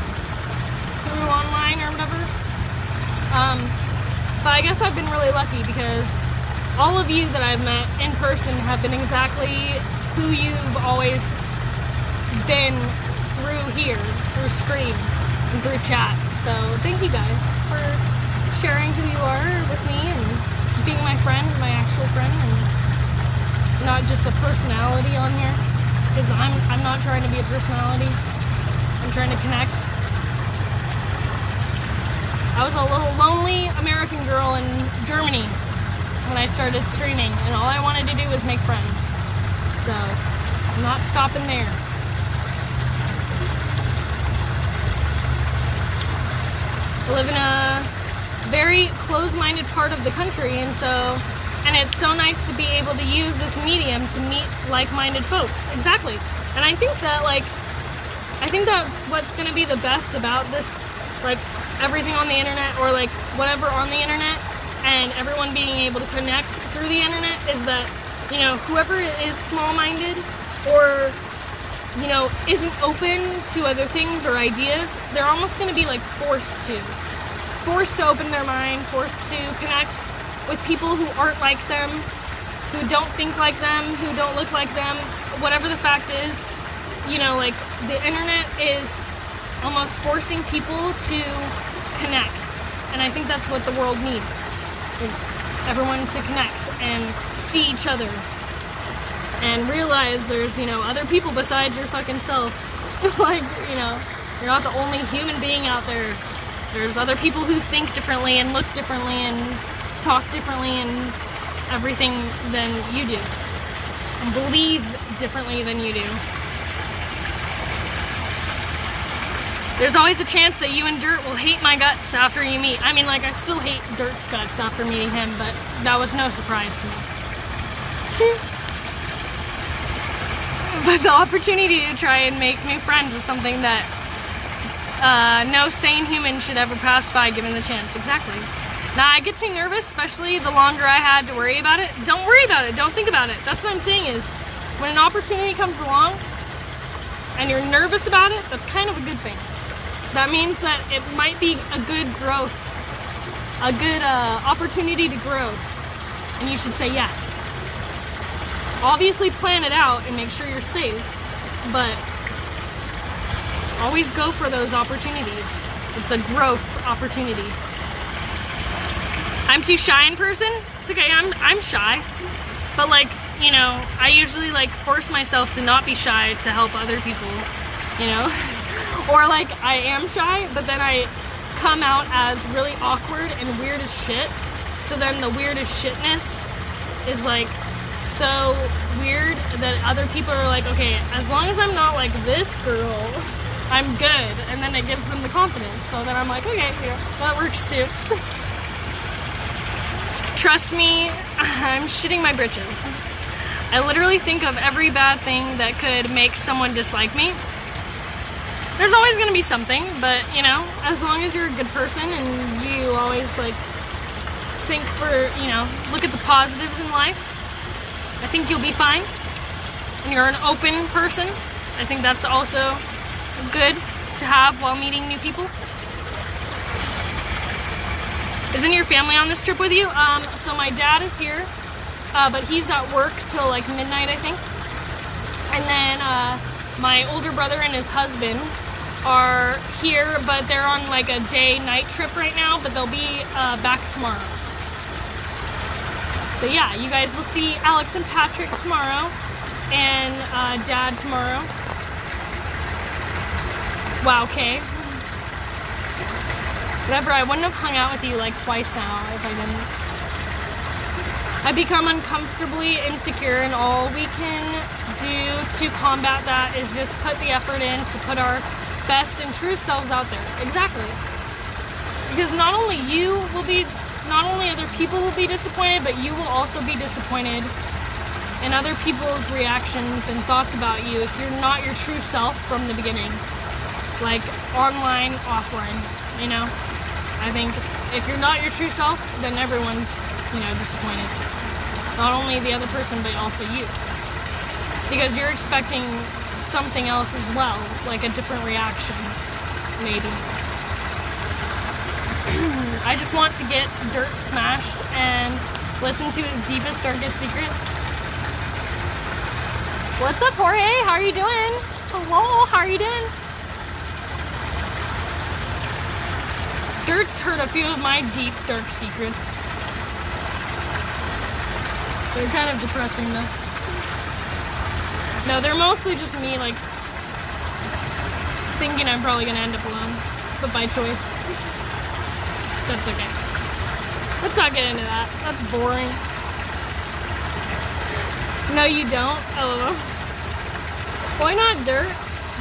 through online or whatever. But I guess I've been really lucky because all of you that I've met in person have been exactly who you've always been through here, through stream, and through chat. So thank you guys for sharing who you are with me and being my friend, my actual friend, and not just a personality on here. Because I'm not trying to be a personality. I'm trying to connect. I was a little lonely American girl in Germany when I started streaming, and all I wanted to do was make friends. So I'm not stopping there. I live in a very closed-minded part of the country, and it's so nice to be able to use this medium to meet like-minded folks. Exactly. And I think that's what's going to be the best about this, like, everything on the internet or like whatever on the internet and everyone being able to connect through the internet is that, you know, whoever is small-minded or, you know, isn't open to other things or ideas, they're almost going to be like forced to open their mind, forced to connect with people who aren't like them, who don't think like them, who don't look like them, whatever the fact is. You know, like, the internet is almost forcing people to connect, and I think that's what the world needs, is everyone to connect and see each other and realize there's, you know, other people besides your fucking self. Like, you know, you're not the only human being out there. There's other people who think differently and look differently and talk differently and everything than you do, and believe differently than you do. There's always a chance that you and Dirt will hate my guts after you meet. I mean, like, I still hate Dirt's guts after meeting him, but that was no surprise to me. But the opportunity to try and make new friends is something that no sane human should ever pass by given the chance. Exactly. Now, I get too nervous, especially the longer I had to worry about it. Don't worry about it. Don't think about it. That's what I'm saying is, when an opportunity comes along and you're nervous about it, that's kind of a good thing. That means that it might be a good growth a good opportunity to grow, and you should say yes. Obviously plan it out and make sure you're safe, but always go for those opportunities. It's a growth opportunity. I'm too shy in person. It's okay, I'm shy. But like, you know, I usually like force myself to not be shy to help other people, you know? Or like I am shy, but then I come out as really awkward and weird as shit. So then the weirdest shitness is like so weird that other people are like, okay, as long as I'm not like this girl, I'm good. And then it gives them the confidence. So then I'm like, okay, yeah, that works too. Trust me, I'm shitting my britches. I literally think of every bad thing that could make someone dislike me. There's always gonna be something, but you know, as long as you're a good person and you always like think for, you know, look at the positives in life, I think you'll be fine. And you're an open person. I think that's also good to have while meeting new people. Isn't your family on this trip with you? So my dad is here, but he's at work till like midnight, I think. And then my older brother and his husband are here, but they're on like a day-night trip right now, but they'll be back tomorrow. So yeah, you guys will see Alex and Patrick tomorrow, and Dad tomorrow. Wow, okay. Whatever, I wouldn't have hung out with you like twice now if I didn't. I've become uncomfortably insecure, and all we can do to combat that is just put the effort in to put our best and true selves out there. Exactly. Because not only other people will be disappointed, but you will also be disappointed in other people's reactions and thoughts about you if you're not your true self from the beginning. Like online, offline, you know? I think if you're not your true self, then everyone's, you know, disappointed. Not only the other person, but also you. Because you're expecting something else as well, like a different reaction, maybe. I just want to get Dirt smashed and listen to his deepest, darkest secrets. What's up, Jorge? How are you doing? Hello, how are you doing? Dirt's heard a few of my deep, dark secrets. They're kind of depressing though. No, they're mostly just me, like, thinking I'm probably gonna end up alone, but by choice. That's okay. Let's not get into that. That's boring. No, you don't? Oh. Why not, Dirt?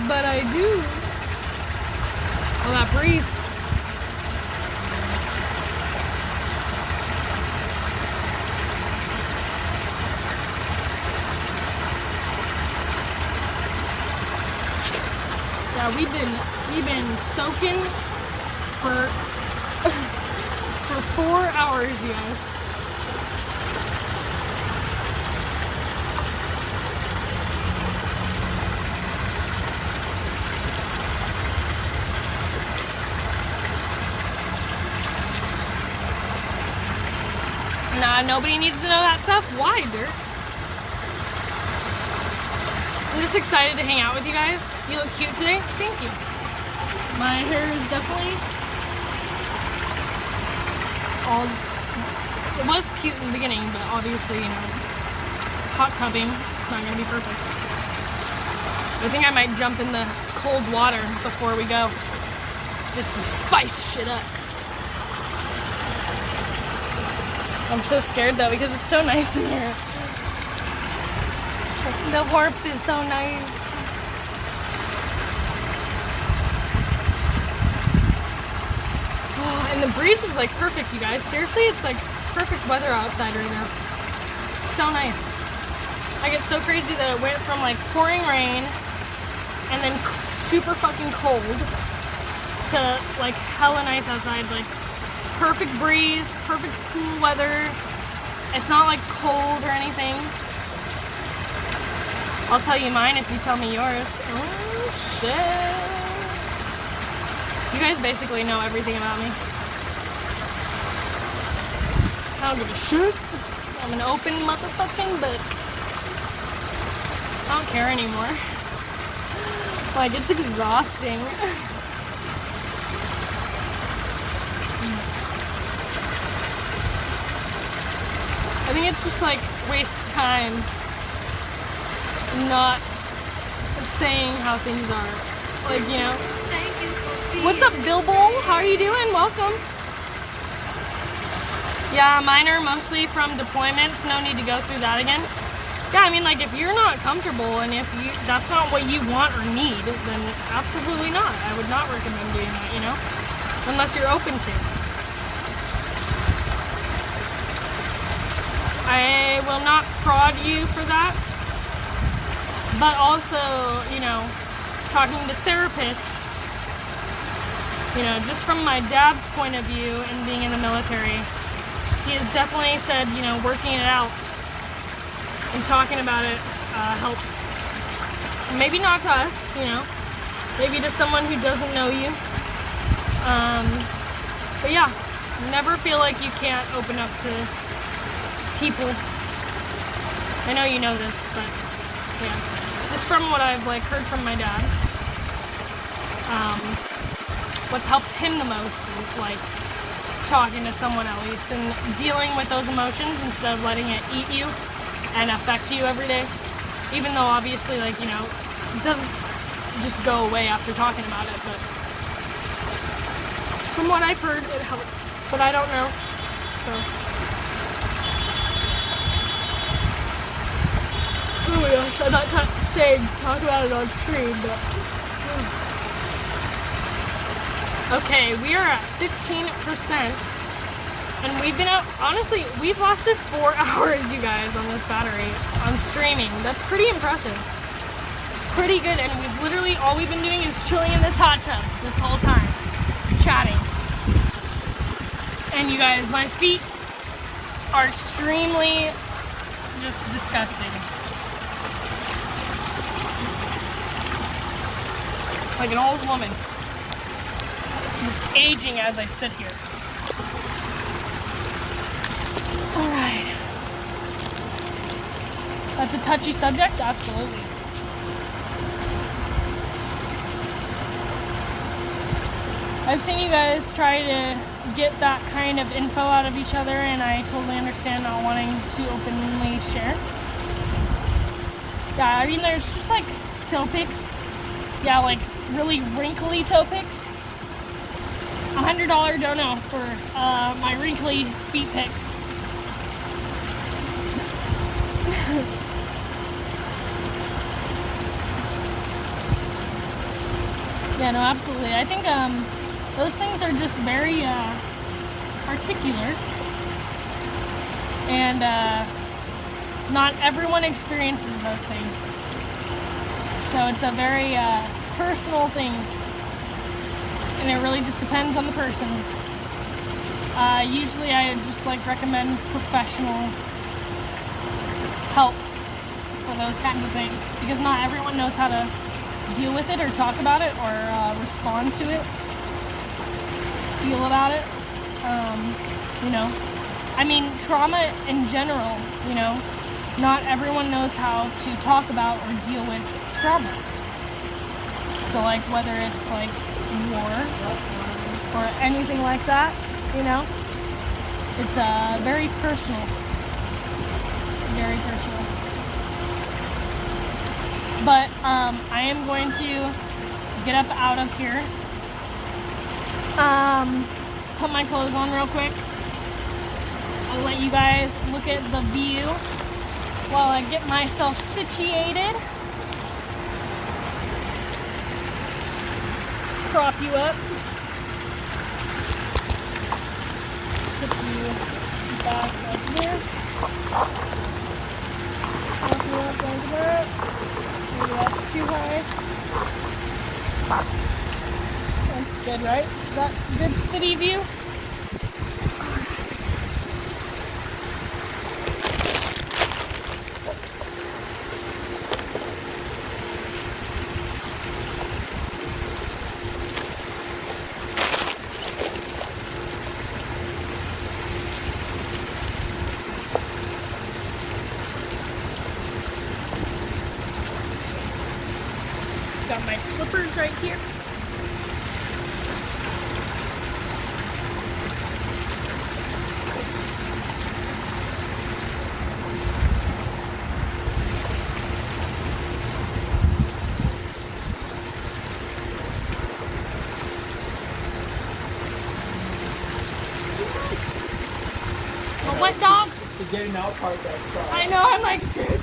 But I do. Oh, that breeze. Yeah, we've been soaking for 4 hours, you guys. Nah, nobody needs to know that stuff. Why, Dirt? I'm just excited to hang out with you guys. You look cute today. Thank you. My hair is definitely all... It was cute in the beginning, but obviously, you know, hot tubbing, it's not going to be perfect. I think I might jump in the cold water before we go, just to spice shit up. I'm so scared though because it's so nice in here. The warmth is so nice. Oh, and the breeze is like perfect, you guys. Seriously, it's like perfect weather outside right now. So nice. Like, it's so crazy that it went from like pouring rain and then super fucking cold to like hella nice outside. Like perfect breeze, perfect cool weather. It's not like cold or anything. I'll tell you mine if you tell me yours. Oh shit. You guys basically know everything about me. I don't give a shit. I'm an open motherfucking book. I don't care anymore. Like, it's exhausting. I think it's just like waste time not saying how things are. Like, you know. Thank you for being What's up, Bilbo? How are you doing? Welcome. Yeah, mine are mostly from deployments. No need to go through that again. Yeah, I mean, like, if you're not comfortable and if that's not what you want or need, then absolutely not. I would not recommend doing that, you know? Unless you're open to. I will not prod you for that. But also, you know, talking to therapists, you know, just from my dad's point of view and being in the military, he has definitely said, you know, working it out and talking about it helps. Maybe not to us, you know, maybe to someone who doesn't know you. But yeah, never feel like you can't open up to people. I know you know this, but yeah, just from what I've like heard from my dad, what's helped him the most is like talking to someone at least and dealing with those emotions instead of letting it eat you and affect you every day. Even though obviously, like, you know, it doesn't just go away after talking about it, but from what I've heard, it helps. But I don't know, so. Oh my gosh, I'm not saying talk about it on stream, but. Okay, we are at 15%. And we've been out, honestly, we've lasted 4 hours, you guys, on this battery, on streaming. That's pretty impressive. It's pretty good, and we've literally, all we've been doing is chilling in this hot tub this whole time, chatting. And you guys, my feet are extremely just disgusting. Like an old woman. Just aging as I sit here. Alright. That's a touchy subject? Absolutely. I've seen you guys try to get that kind of info out of each other, and I totally understand not wanting to openly share. Yeah, I mean, there's just like toe picks. Yeah, like really wrinkly toe picks. $100 dono for my wrinkly feet pics. Yeah, no, absolutely. I think those things are just very particular, and not everyone experiences those things. So it's a very personal thing, and it really just depends on the person. Usually I just like recommend professional help for those kinds of things, because not everyone knows how to deal with it or talk about it or respond to it, feel about it. You know, I mean, trauma in general, you know, not everyone knows how to talk about or deal with trauma. So like whether it's like war or anything like that, you know, it's very personal. Very personal. But I am going to get up out of here. Put my clothes on real quick. I'll let you guys look at the view while I get myself situated. Prop you up. Put you back like this. Prop you up like that. Maybe that's too high. That's good, right? Is that good city view? have my slippers right here. A wet dog? The getting out part that's I know, I'm like, shit.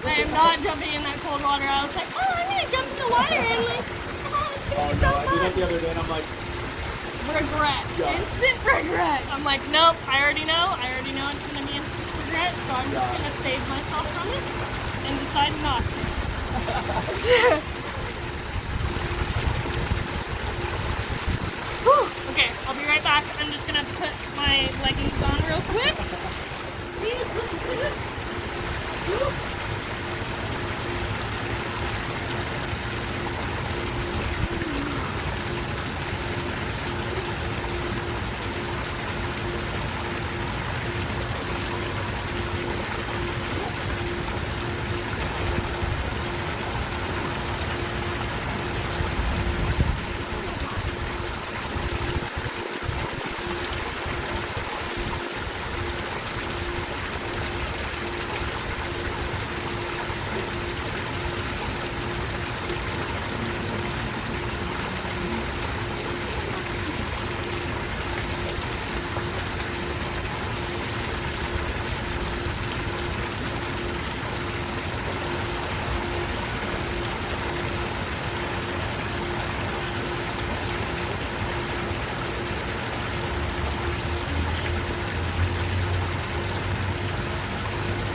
I am not jumping in that cold water. I was like, oh, I'm gonna jump in the water and like, oh, it's Oh gonna be no, so I did fun. it the other day and I'm like, Regret. Yeah. Instant regret. I'm like, nope, I already know. I already know it's gonna be instant regret, so I'm just Yeah. gonna save myself from it and decide not to. Whew. Okay, I'll be right back. I'm just gonna put my leggings on real quick.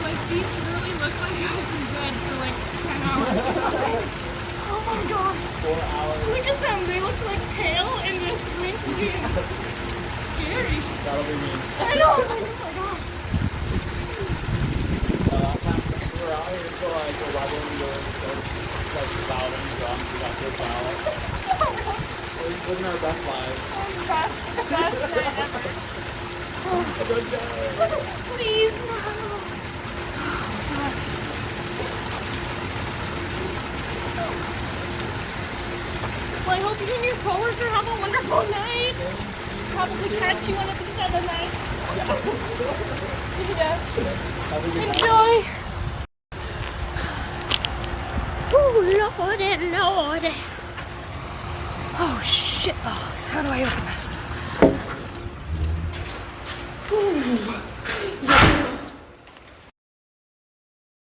My feet literally look like I've been dead for like 10 hours or something. Oh my gosh. 4 hours. Look at them. They look like pale and just wrinkly and scary. That'll be me. I know. I'm like, oh my gosh. Last time we were out here until like 11, we were like plowing drunk, we got so foul. We're living our best lives. Best night ever. Please, no. Well, I hope you and your coworker have a wonderful night. Probably catch you one of these other nights. Yeah. Have a good night. Enjoy. Oh, Lordy, Lordy. Oh, shit balls. How do I open this? Ooh.